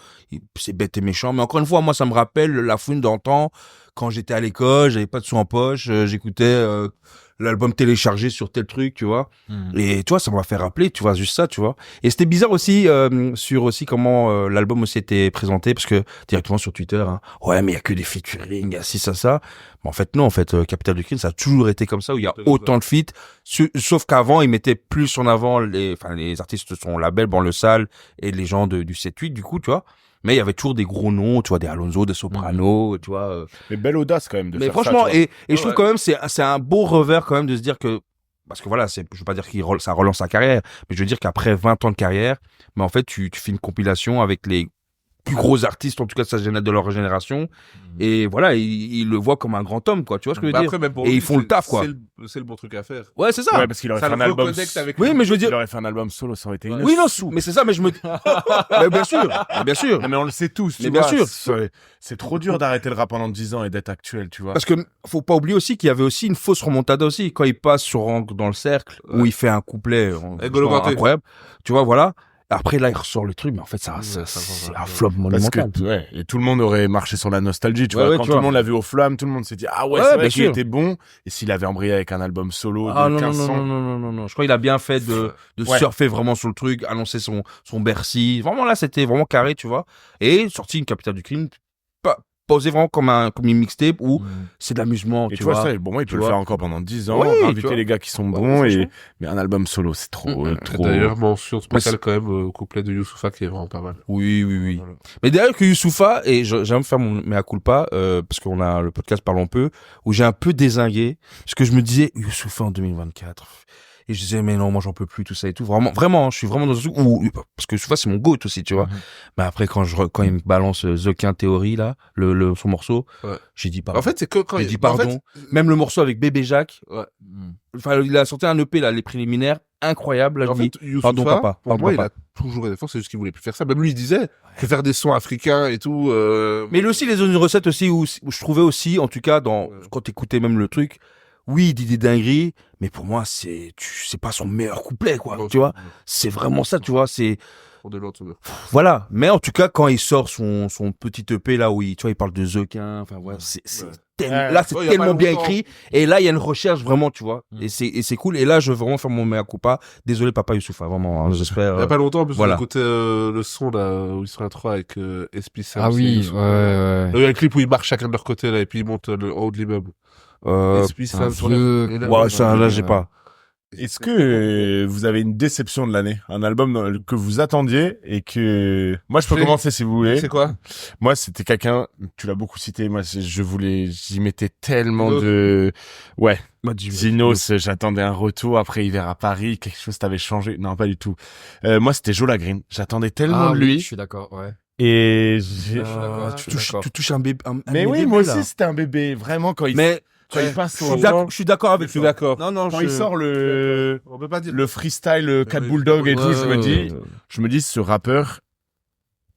C'est bête et méchant, mais encore une fois, moi, ça me rappelle la fouine d'antan quand j'étais à l'école, j'avais pas de sous en poche, j'écoutais l'album téléchargé sur tel truc, tu vois. Et tu vois, ça m'a fait rappeler, tu vois, juste ça, tu vois. Et c'était bizarre aussi sur aussi comment l'album aussi était présenté, parce que directement sur Twitter, hein, ouais, mais il y a que des featuring, il y a ci, ça. Mais en fait, non, en fait, Capital de Crime, ça a toujours été comme ça, où il y a autant de feats, sauf qu'avant, ils mettaient plus en avant les artistes de son label, Banlieue Sale, et les gens du 7-8, du coup, tu vois. Mais il y avait toujours des gros noms, tu vois, des Alonso, des Soprano, tu vois. Mais belle audace quand même de mais faire franchement, ça. Mais franchement, et je trouve quand même c'est un beau revers quand même de se dire que, parce que voilà, je veux pas dire ça relance sa carrière, mais je veux dire qu'après 20 ans de carrière, mais en fait, tu fais une compilation avec les plus gros artistes, en tout cas de leur génération, et voilà, il le voit comme un grand homme, quoi, tu vois ce que je veux dire. Après, même pour Et lui, ils font le taf, quoi. C'est le bon truc à faire. Ouais, c'est ça. Ouais, parce qu'il aurait Ça fait le un album. reconnecte avec Oui, lui. mais je veux dire, Il aurait fait un album solo, ça aurait été une oui, non, soupe. mais c'est ça, mais je me, mais bien sûr. Non, mais on le sait tous, Mais tu bien vois, sûr. c'est trop dur d'arrêter le rap pendant 10 ans et d'être actuel, tu vois. Parce que faut pas oublier aussi qu'il y avait aussi une fausse remontada aussi quand il passe sur Rentre dans le cercle où il fait un couplet N'Golo Kanté. incroyable. Tu vois, voilà. Après là il ressort le truc, mais en fait c'est un flop Parce monumental. que, ouais, et tout le monde aurait marché sur la nostalgie, tu Ouais, vois. ouais, Quand tu tout le vois. monde l'a vu au Flamme, tout le monde s'est dit, ah ouais, Ouais, c'est bien vrai qu'il sûr. était bon. Et s'il avait embrayé avec un album solo Ah de non, 15 ans. non. Je crois qu'il a bien fait de Ouais. surfer vraiment sur le truc, annoncer son Bercy. Vraiment là, c'était vraiment carré, tu vois. Et sorti une Capitale du Crime, posé vraiment comme une mixtape où c'est de l'amusement, Et tu tu vois, vois. ça, bon, moi, il Tu peut le vois. faire encore pendant 10 ans, Ouais, tu inviter vois. les gars qui sont Ouais, bons, franchement. mais un album solo, c'est trop. D'ailleurs, mention spéciale Mais quand même au couplet de Youssoupha qui est vraiment pas mal. Oui. Voilà. Mais derrière que Youssoupha, et j'aime faire mon mea culpa, parce qu'on a le podcast Parlons peu, où j'ai un peu dézingué, parce que je me disais, Youssoupha en 2024. Et je disais, mais non, moi j'en peux plus, tout ça et tout. Vraiment, je suis vraiment dans un truc où, parce que Youssoupha c'est mon goat aussi, tu vois. Mais après, quand il me balance Zokin Théorie, là, son morceau, Ouais. j'ai dit pardon. En fait, c'est que quand j'ai dit pardon. en fait, Même le morceau avec Bébé Jacques, ouais. enfin, il a sorti un EP, là, les préliminaires, incroyable, là, En je dis, fait, Youssoupha, pardon, papa. pour Pardon, moi, il papa. a toujours été fort, c'est juste qu'il voulait plus faire ça. Même lui, il disait que faire des sons africains et tout. Mais il y a aussi les zones de recettes aussi où je trouvais aussi, en tout cas, quand t'écoutais même le truc, oui, il dit des dingueries, mais pour moi, c'est pas son meilleur couplet, quoi, tu vois. C'est vraiment ça, tu vois, c'est, Pour de l'autre. voilà. Mais en tout cas, quand il sort son petit EP, là, où il parle de Zokin, enfin, voilà, là, c'est Ouais, il y a pas tellement bien longtemps. écrit. Et là, il y a une recherche vraiment, tu vois. Et c'est cool. Et là, je veux vraiment faire mon mea culpa. Désolé, papa Youssoupha, vraiment, hein, j'espère. Il y a pas longtemps, en plus, voilà. on écoutait le son, là, où ils sont à 3 avec Espy Sam. Ah oui, ouais. Il y a un clip où ils marchent chacun de leur côté, là, et puis ils montent en haut de l'immeuble. Espy un Sam sur vieux- et là, Ouais, ça, là, j'ai pas. Est-ce que vous avez une déception de l'année? Un album que vous attendiez et que... Moi, je peux C'est- commencer si vous voulez. C'est quoi? Moi, c'était quelqu'un, tu l'as beaucoup cité, moi, j'y mettais tellement Zinos. de... Ouais, Bah, Zinos, j'attendais un retour après Hiver à Paris, quelque chose t'avait changé. Non, pas du tout. Moi, c'était Joe Green. J'attendais tellement Ah de oui, lui. je suis d'accord, ouais. Et tu touches un bébé. Mais oui, moi aussi, c'était un bébé. Vraiment, quand il passe au... je suis d'accord avec Je suis toi. d'accord. Non, Quand il sort On peut pas dire. le freestyle Cat Ouais, Bulldog et ouais, tout, ouais, je me dis, ce rappeur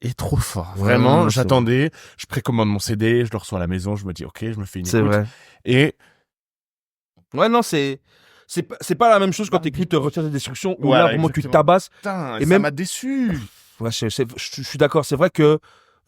est trop fort. Ouais, Vraiment, c'est j'attendais, je précommande mon CD, je le reçois à la maison, je me dis, ok, je me fais une c'est écoute. vrai. Et Ouais, non, c'est pas la même chose quand t'écoutes Recherche et Destruction où Voilà, là, vraiment, tu exactement. tabasses. putain, Et ça même- m'a déçu. Ouais, je suis d'accord. C'est vrai que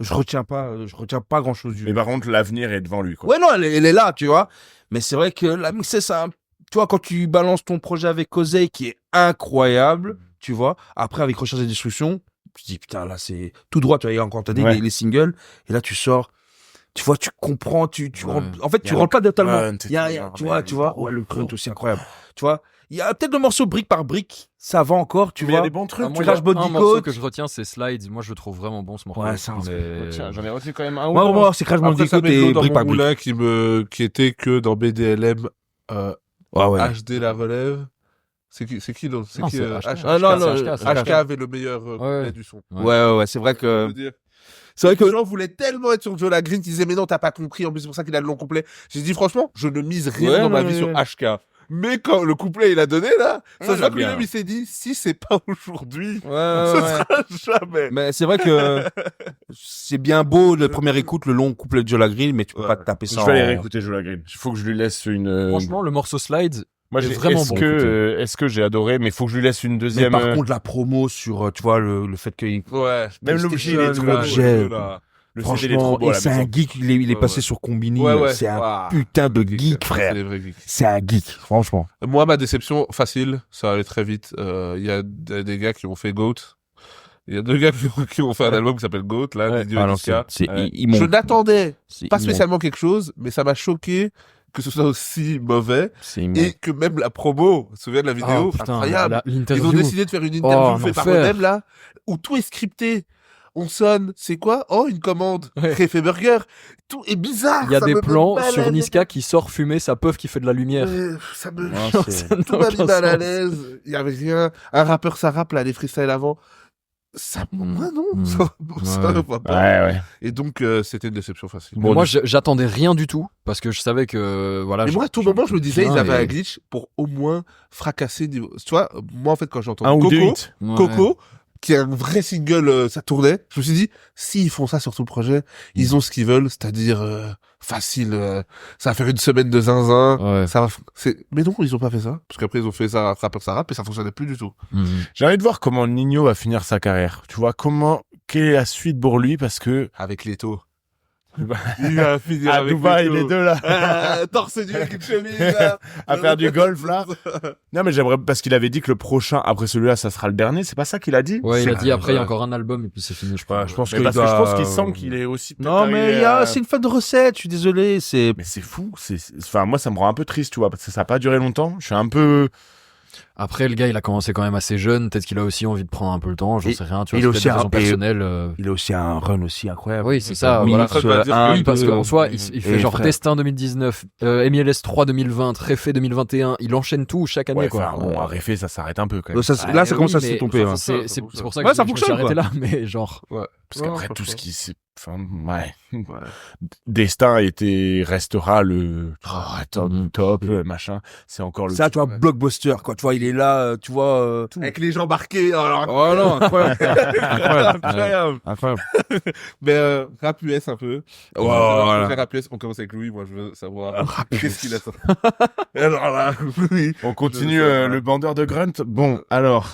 je retiens pas grand chose du. Mais par contre, l'avenir est devant lui, quoi. Ouais, non, elle est là, tu vois. Mais c'est vrai que la mixée, ça, tu vois, quand tu balances ton projet avec Osei qui est incroyable, tu vois. Après, avec Recherche et Destruction, tu te dis, putain, là, c'est tout droit, tu vois, il y a encore, t'as dit, Ouais. les singles. Et là, tu sors. Tu vois, tu comprends, Ouais. en fait, Il y tu a rentres pas totalement. grunt et Il y a, tout, il y a- genre, tu mais vois, ouais, le grunt aussi incroyable. Tu vois, il y a peut-être le morceau brique par brique, ça va encore, tu Mais il y a vois. des bons trucs. Ah, tu moi, vois. il y a Crash Body un morceau Code. que je retiens, c'est Slides. Moi, je le trouve vraiment bon, ce morceau. Ouais, ça, mais... Tiens, j'en ai retenu quand même un ou Moi, deux. moi, c'est Crash Après, Bandicoot ça met de l'eau et dans brique mon par brique. moulin qui était que dans BDLM, Ouais, ouais. HD la relève. C'est qui l'autre? C'est Non, qui, c'est H- HK. Ah, non, c'est non, HK, c'est HK avait le meilleur couplet du son. Ouais, c'est vrai Je que, veux dire. c'est vrai Les que, gens voulaient tellement être sur Joe Green qu'ils disaient mais non t'as pas compris, en plus c'est pour ça qu'il a le long complet. J'ai dit franchement je ne mise rien Ouais, dans ma ouais, vie sur ouais. HK. Mais quand le couplet il a donné là, ça Ouais, se voit que bien. lui-même il s'est dit si c'est pas aujourd'hui, ouais, ce ouais. sera jamais. Mais c'est vrai que c'est bien beau, la première écoute, le long couplet de Joe Green, mais tu peux pas te taper ça. Je vais aller en- réécouter Joe Green. Il faut que je lui laisse une. Franchement, le morceau Slide, Moi, est vraiment est-ce bon, que est-ce que j'ai adoré, mais il faut que je lui laisse une Mais deuxième. par contre, la promo sur, tu vois, le fait qu'il, Ouais. Même l'objet, il est trop l'objet. beau, là. Le CD, il est trop franchement, beau, et la c'est un maison. geek, il est Ouais, passé ouais. sur Combini, Ouais. c'est un Waouh. putain de geek, frère. C'est des vrais geeks. C'est un geek, franchement. Moi, ma déception, facile, ça allait très vite. Il y a des gars qui ont fait Goat. Il y a 2 gars qui ont fait un album qui s'appelle Goat, là, Ouais. Didio Ah et non, Niska. c'est Ouais. immonde. Je n'attendais C'est pas immonde. spécialement quelque chose, mais ça m'a choqué que ce soit aussi mauvais C'est immonde. et que même la promo, tu te souviens de la vidéo, oh, putain, incroyable. Ils l'interview. ont décidé de faire une interview Oh, faite par l'enfer. eux-mêmes, là, où tout est scripté. On sonne, c'est quoi? Oh, une commande. Ouais. Créfé Burger. Tout est bizarre. Il y a ça des me plans met mal à sur l'aise. Niska qui sort fumer sa puff qui fait de la lumière. Ça me Ouais, Genre, c'est- ça n'a tout m'a mis aucun mal à sens. l'aise. Il y avait rien. Un rappeur, ça rappe, là, les freestyles avant. Ça, moi, non. Mm. Ça Ouais. va pas. Ouais. Et donc, c'était une déception facile. Mais moi, j'attendais rien du tout parce que je savais que voilà. Mais moi, à tout moment, je me disais, Putain, ils avaient et- un glitch pour au moins fracasser niveau. Tu vois, moi, en fait, quand j'ai entendu Un ou deux Coco, hits. Ouais. Coco, qui est un vrai single, ça tournait, je me suis dit, s'ils font ça sur tout le projet, ils ont ce qu'ils veulent, c'est-à-dire, facile, ça va faire une semaine de zinzin, Ouais. ça va, mais non, ils ont pas fait ça, parce qu'après, ils ont fait ça, rappeur, ça rappe, et ça fonctionnait plus du tout. Mhm. J'ai envie de voir comment Nino va finir sa carrière. Tu vois, quelle est la suite pour lui, parce que Avec Leto. Il va finir à avec Dubaï, Leto. les deux là, Torse nu avec une chemise, là. à faire du golf là. Non, mais j'aimerais, parce qu'il avait dit que le prochain, après celui-là, ça sera le dernier. C'est pas ça qu'il a dit? Ouais, il a C'est dit après il y a vrai. encore un album et puis c'est fini, je crois. Ouais, je pense Mais qu'il parce que je doit- pense qu'il sent qu'il est aussi. peut-être Non, mais arrivé à- c'est une fin de recette, je suis désolé, c'est... Mais c'est fou. Enfin, moi, ça me rend un peu triste, tu vois, parce que ça a pas duré longtemps. Je suis un peu. Après, le gars, il a commencé quand même assez jeune. Peut-être qu'il a aussi envie de prendre un peu le temps. J'en Et- sais rien. Tu il vois, est c'est aussi peut-être des raisons un- personnelles. Il a aussi un run aussi incroyable. Oui, c'est ça. Oui, Voilà. Ça veut dire que- Oui, parce qu'en soi, il Et fait genre frère. Destin 2019, MLS 3 2020, Réfé 2021. Il enchaîne tout chaque année, Ouais, quoi. enfin, bon, à Réfé, ça s'arrête un peu quand même. Ça, Ah, là, ça oui, commence à mais- s'estomper. enfin, hein. ça C'est pour ça Ouais, que ça je me suis fonctionne, arrêté là, mais genre. Parce qu'après, tout ce franchement. qui s'est. Enfin, ouais. Destin restera le. Oh, attends, top, machin. C'est encore le. Ça, tu vois, blockbuster, quoi. Tu vois, il est là, tu vois... tout. Avec les gens marqués, alors. Oh non, incroyable. incroyable. Incroyable. Incroyable. Mais rap US un peu. Oh, voilà. Rap US, on commence avec Louis, moi je veux savoir qu'est-ce qu'il a sorti. Alors là, Louis. On continue Je sais pas. le bandeur de grunt. Bon, alors,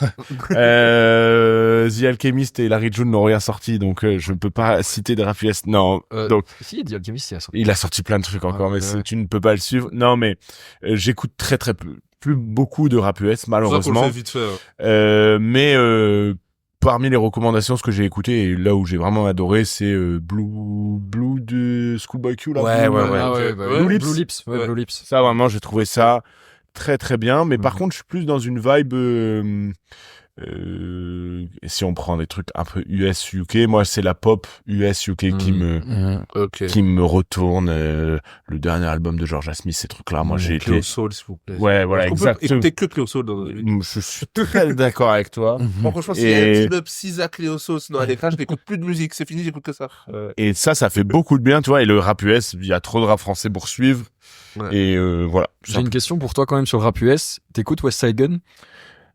The Alchemist et Larry June n'ont rien sorti, donc je ne peux pas citer de rap US. Non, donc Si, The Alchemist, il a sorti. il a sorti plein de trucs encore, mais ouais. tu ne peux pas le suivre. Non, mais j'écoute très très peu, plus beaucoup de rap US malheureusement. Vite fait. Mais parmi les recommandations, ce que j'ai écouté et là où j'ai vraiment adoré, c'est Blue de Schoolboy Q là. Ouais, Blue, ouais, ouais. Ah ouais, ok. bah, Blue Lips. Blue Lips. Ouais, Ouais. Blue Lips. Ça, vraiment, j'ai trouvé ça très très bien. Mais par Mhm. contre, je suis plus dans une vibe. Si on prend des trucs un peu US UK, moi c'est la pop US UK Ok. qui me retourne. Le dernier album de Georgia Smith, ces trucs-là, moi j'ai été. Cléo Soul, s'il vous plaît. Ouais, voilà, On peut exactement. écouter que Cléo Soul dans notre vie. Je suis très d'accord avec toi. Bon, franchement, s'il y a Et- un petit up 6 à Cléo Soul, sinon à l'écran, je n'écoute plus de musique. C'est fini, j'écoute que ça. Et ça fait beaucoup de bien, tu vois. Et le rap US, il y a trop de rap français pour suivre. Ouais. Et voilà. J'ai une question pour toi quand même sur le rap US. T'écoutes West Side Gun?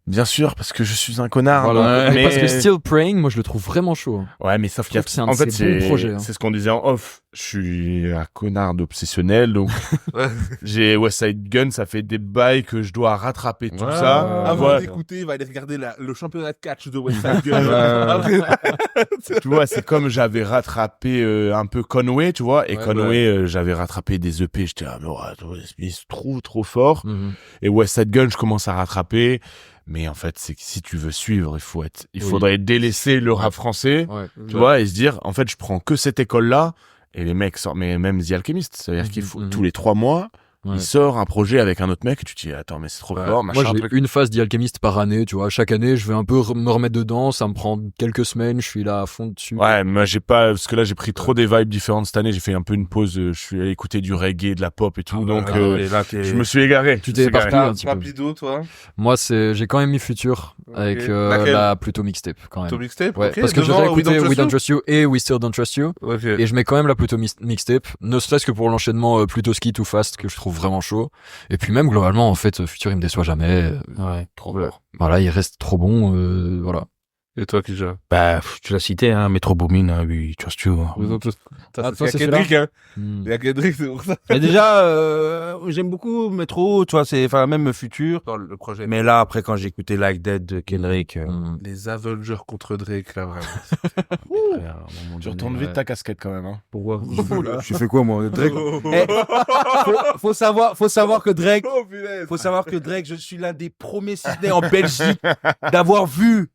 Bien sûr, parce que je suis un connard. Voilà. mais Parce que Still Praying, moi je le trouve vraiment chaud. Ouais, mais sauf qu'il y a, trouve que c'est un en de fait, ses bons c'est, projets, hein. c'est ce qu'on disait en off. Je suis un connard d'obsessionnel, donc Ouais. j'ai West Side Gun, ça fait des bails que je dois rattraper tout Ouais, ça. ouais, Avant Voilà. d'écouter, il va aller regarder le championnat de catch de West Side Gun. Tu vois, c'est comme j'avais rattrapé un peu Conway, tu vois, et Ouais, Conway, j'avais rattrapé des EP, j'étais ah mais ouais, c'est trop fort. Mhm. Et West Side Gun, je commence à rattraper. Mais en fait, c'est que si tu veux suivre, il Oui. faudrait délaisser le rap français, Ouais. tu vois, et se dire, en fait, je prends que cette école-là, et les mecs sortent, mais même The Alchemist, c'est-à-dire qu'il faut, Mhm. tous les 3 mois, Ouais. il sort un projet avec un autre mec, tu te dis, attends, mais c'est trop Ouais. fort, machin, Moi, j'ai truc. une phase d'Alchemist par année, tu vois. Chaque année, je vais un peu me remettre dedans. Ça me prend quelques semaines. Je suis là à fond dessus. Ouais, moi, j'ai pas, parce que là, j'ai pris trop des vibes différentes cette année, j'ai fait un peu une pause, je suis allé écouter du reggae, de la pop et tout, donc, Et là, t'es- je me suis égaré. Tu Je t'es me suis égaré. éparpillé un petit peu. Rapido, toi. Moi, j'ai quand même mis Future avec Laquelle la plutôt mixtape quand même. Ton mixtape. Ouais, ok. parce que j'ai Devant écouté We We Don't Don't Trust You et We Still Don't Trust You. Ok. Et je mets quand même la plutôt mixtape, ne serait-ce que pour l'enchaînement plutôt ski too fast que je trouve vraiment chaud. Et puis même globalement, en fait, Future il me déçoit jamais. Ouais, trop Voilà, il reste trop bon. Voilà. Et toi, Kija? Bah, tu l'as cité, hein, Metro Boomin, hein, oui, trust you. Vous autres, Ah, c'est toi, c'est Kendrick, hein. Hmm. Il y a Kendrick, c'est pour ça. Mais déjà, j'aime beaucoup Metro, tu vois, c'est, enfin, même Futur. Dans le projet. Mais là, après, quand j'ai écouté Like Dead de Kendrick, Hmm. Les Avengers contre Drake, là, vraiment. frère, à un moment Tu donné, retournes vite ta casquette quand même. Hein. Pourquoi? J'ai fait quoi, moi? Drake? Oh, Eh, faut savoir que Drake, oh, punaise. faut savoir que Drake, je suis l'un des premiers ciné en Belgique d'avoir vu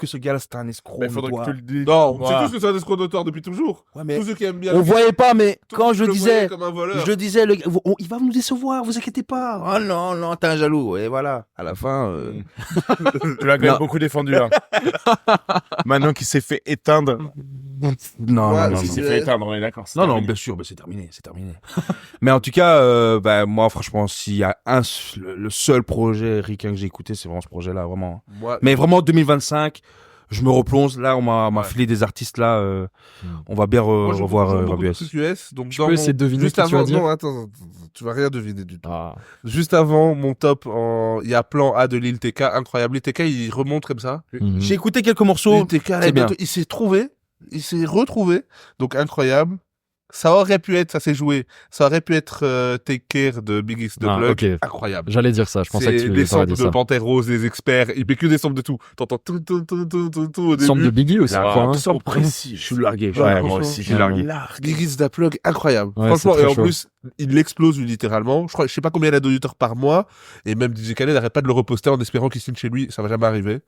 que ce gars-là c'était un escroc. Il faudrait que tu le dises. Non, Voilà. c'est tous que c'est un escroc d'auteur depuis toujours. Ouais, mais Tous ceux qui aiment bien. on voyait pas, mais Tout quand le je monde le disais, voyait comme un voleur. je disais, il va nous décevoir, vous inquiétez pas. Oh non, t'es un jaloux. Et voilà, à la fin. Tu l'as quand même Non. beaucoup défendu. Hein. Maintenant qu'il s'est fait éteindre. Non, Ouais, non, si Il non. s'est fait éteindre, on est d'accord. c'est Non, non, terminé. bien sûr, c'est terminé. Mais en tout cas, bah, moi, franchement, s'il y a le seul projet ricain que j'ai écouté, c'est vraiment ce projet-là, vraiment. Moi, Mais vraiment, 2025, je me replonge. Là, on m'a Ouais. filé des artistes, là. On va bien moi, je revoir beaucoup Rap de US. trucs US. Donc, Je dans peux mon- essayer de deviner juste ce que tu vas avant, dire. non, attends, tu vas rien deviner du tout. Ah. Juste avant mon top, il y a Plan A de Lil TK, incroyable. Lil TK, il remonte comme ça. Mhm. J'ai écouté quelques morceaux. Lil TK, c'est bien. il s'est trouvé, il s'est retrouvé, donc incroyable. Ça aurait pu être, ça s'est joué, ça aurait pu être Take Care de Biggie de Ah, Plug, ok. incroyable. J'allais dire ça, je pensais que C'est tu des allais samples dire de ça. Panthère Rose, des experts, il fait que des samples de tout. T'entends tout au début. Sample de Biggie aussi, je crois. hein. Sans précis. Je suis largué. Ouais, Ouais, moi franchement, aussi, j'ai largué. Biggie da Plug, incroyable. Ouais, Franchement, c'est et très en chaud. plus, il l'explose lui, littéralement. Je sais pas combien il a d'auditeurs par mois, et même DJ Khaled n'arrête pas de le reposter en espérant qu'il signe chez lui. Ça va jamais arriver.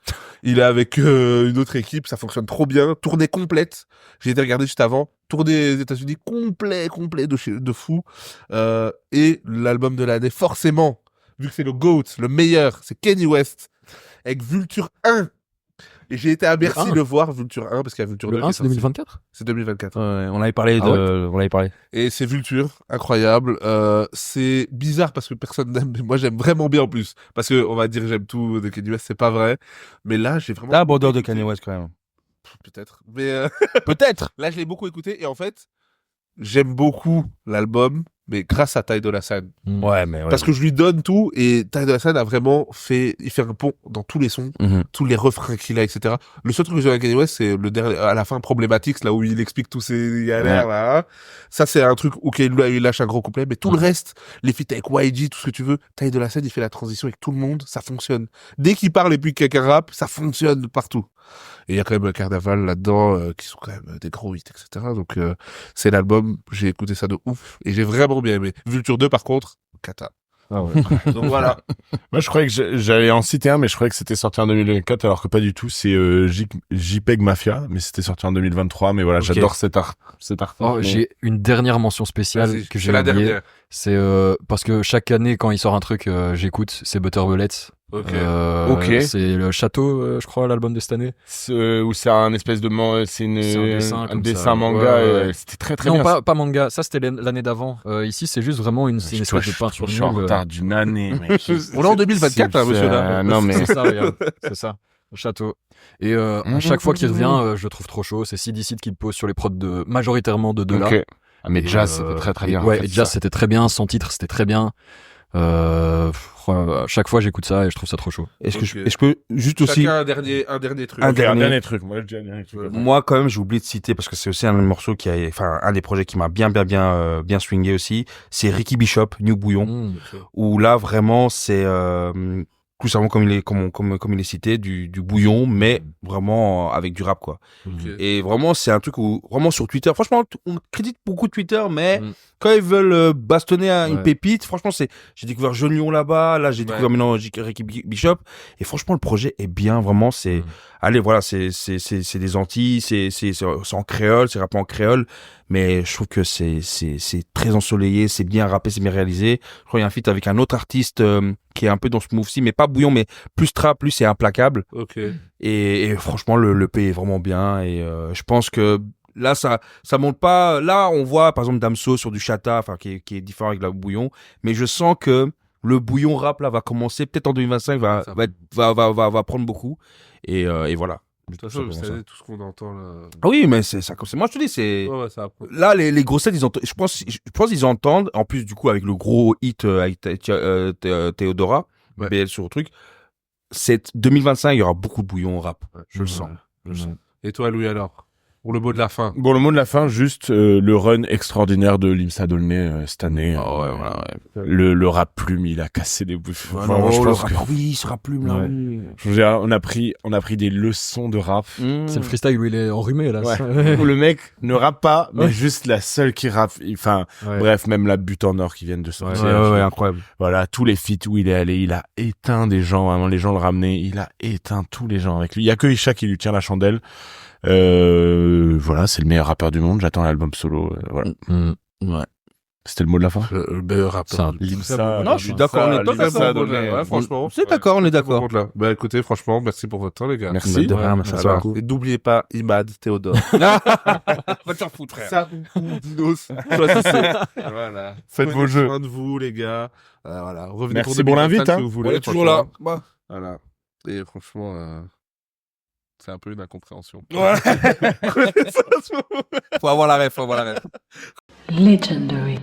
Il est avec une autre équipe, ça fonctionne trop bien. Tournée complète. J'ai été regarder juste avant. Tournée aux États-Unis complet de fou. Et l'album de l'année, forcément, vu que c'est le GOAT, le meilleur, c'est Kanye West avec Vulture 1. Et j'ai été à Bercy Le 1. le voir, Vulture 1, parce qu'il y a Vulture 2. Le qui 1, est c'est sorti. 2024 C'est 2024. Ouais, on avait parlé Ah on avait parlé. Et c'est Vulture, incroyable. C'est bizarre parce que personne n'aime, mais moi j'aime vraiment bien en plus. Parce que on va dire j'aime tout de Kanye West, c'est pas vrai. Mais là, j'ai vraiment... Là, border de Kanye West, quand même. Peut-être. Mais Peut-être. là, je l'ai beaucoup écouté et en fait, j'aime beaucoup l'album, mais grâce à Ty Dolla $ign. Ouais, mais ouais. Parce que je lui donne tout et Ty Dolla $ign a vraiment il fait un pont dans tous les sons, Mhm. tous les refrains qu'il a, etc. Le seul truc que j'ai avec Kanye West, c'est le dernier, à la fin, Problematics, là où il explique tous ses galères, là. Ça, c'est un truc où il lâche un gros couplet, mais tout le reste, les feats avec YG, tout ce que tu veux, Ty Dolla $ign, il fait la transition avec tout le monde, ça fonctionne. Dès qu'il parle et puis qu'il y a qu'un rap, ça fonctionne partout. Et il y a quand même un Carnaval là-dedans, qui sont quand même des gros hits, etc. Donc, c'est l'album, j'ai écouté ça de ouf, et j'ai vraiment bien aimé. Vulture 2, par contre, cata. Ah ouais. Donc voilà. Moi, je croyais que j'allais en citer un, mais je croyais que c'était sorti en 2024, alors que pas du tout. C'est JPEG Mafia, mais c'était sorti en 2023. Mais voilà, Ok. j'adore cet artiste. Oh, mais- j'ai une dernière mention spéciale Vas-y, que j'ai c'est la oubliée. dernière. C'est parce que chaque année, quand il sort un truc, j'écoute. C'est Butter Bullets. Ok. Ok. C'est le château, je crois, l'album de cette année. Où c'est un espèce de C'est un dessin un comme dessin ça. manga. Ouais, ouais. C'était très très Non, bien. pas manga. Ça, c'était l'année d'avant. Ici, c'est juste vraiment c'est une espèce de peinture Je suis en nulle. retard d'une année. mec. On est en 2024, hein, monsieur, là. Non, mais. C'est ça, regarde. C'est ça. Le château. Et à chaque fois qu'il revient, je le trouve trop chaud. C'est CD qui le pose sur les prods majoritairement de là. Ok. Ah, mais Et, Jazz, c'était très très bien. Ouais, en fait, et Jazz, ça. c'était très bien. Son titre, c'était très bien. À chaque fois, j'écoute ça et je trouve ça trop chaud. Est-ce que Ok. je peux juste aussi. Chacun un dernier truc. Un Ok, un dernier. dernier truc. Moi, je dis un dernier truc. Moi, quand même, j'ai oublié de citer parce que c'est aussi un morceau un des projets qui m'a bien swingé aussi. C'est Ricky Bishop, New Bouillon, Mm. où là, vraiment, c'est, tout simplement comme il est cité, du bouillon, mais vraiment avec du rap, quoi. Ok. Et vraiment, c'est un truc où, vraiment sur Twitter, franchement, on critique beaucoup Twitter, mais Mm. quand ils veulent bastonner une Ouais. pépite, franchement, j'ai découvert Jeune Lion là-bas, là, j'ai Ouais. découvert maintenant Ricky Bishop, et franchement, le projet est bien, vraiment, c'est, allez, voilà, c'est des Antilles, c'est en créole, c'est rappé en créole, mais je trouve que c'est très ensoleillé, c'est bien rappé, c'est bien réalisé. Je crois qu'il y a un feat avec un autre artiste, qui est un peu dans ce move-ci, mais pas bouillon, mais plus trap, plus c'est implacable. Ok. Et franchement, le P est vraiment bien. Et je pense que là, ça monte pas. Là, on voit par exemple Damso sur du Chata, enfin qui est différent avec la bouillon. Mais je sens que le bouillon rap là va commencer peut-être en 2025, va prendre beaucoup. Et voilà. De toute façon, vous savez, tout ce qu'on entend là. Ah oui, mais c'est ça. Moi, je te dis, c'est Ouais, ça apprend. là les grossettes, je pense ils entendent. En plus, du coup, avec le gros hit avec Théodora, Ouais. BL sur le truc. c'est 2025, il y aura beaucoup de bouillon au rap. Je le sens. Et toi, Louis, alors? Pour le mot de la fin. Bon, le mot de la fin, juste le run extraordinaire de Limsa Dolné cette année. Le rap plume, il a cassé des bouts. Vraiment, je pense que... Oui, ce rap plume, là. Ouais. Oui. Je veux dire, on a pris des leçons de rap. C'est le freestyle où il est enrhumé, là. Ouais. Où le mec ne rappe pas, mais juste la seule qui rappe. Enfin, bref, même la butte en or qui viennent de sortir. Ouais, incroyable. Voilà, tous les feats où il est allé, il a éteint des gens, vraiment, les gens le ramenaient, il a éteint tous les gens avec lui. Il y a que Isha qui lui tient la chandelle. Voilà, c'est le meilleur rappeur du monde. J'attends l'album solo. Voilà. Ouais. C'était le mot de la fin. Le meilleur rappeur. Limsa. Non, je suis d'accord, on est pas d'accord. Ouais, franchement. C'est d'accord, on est d'accord. Bah, écoutez, franchement, merci pour votre temps, les gars. Merci. De rien, merci à Alors, toi. et n'oubliez pas Imad, Théodore. Va t'en foutre, frère. Ça ou Dinos. Choisissez. Voilà. Faites vos jeux. Soin de vous, les gars. Voilà. Revenez Merci pour l'invite, si hein. vous voulez. On est toujours là. franchement. Voilà. Et franchement, c'est un peu une incompréhension. Ouais. Faut avoir la ref, Legendary.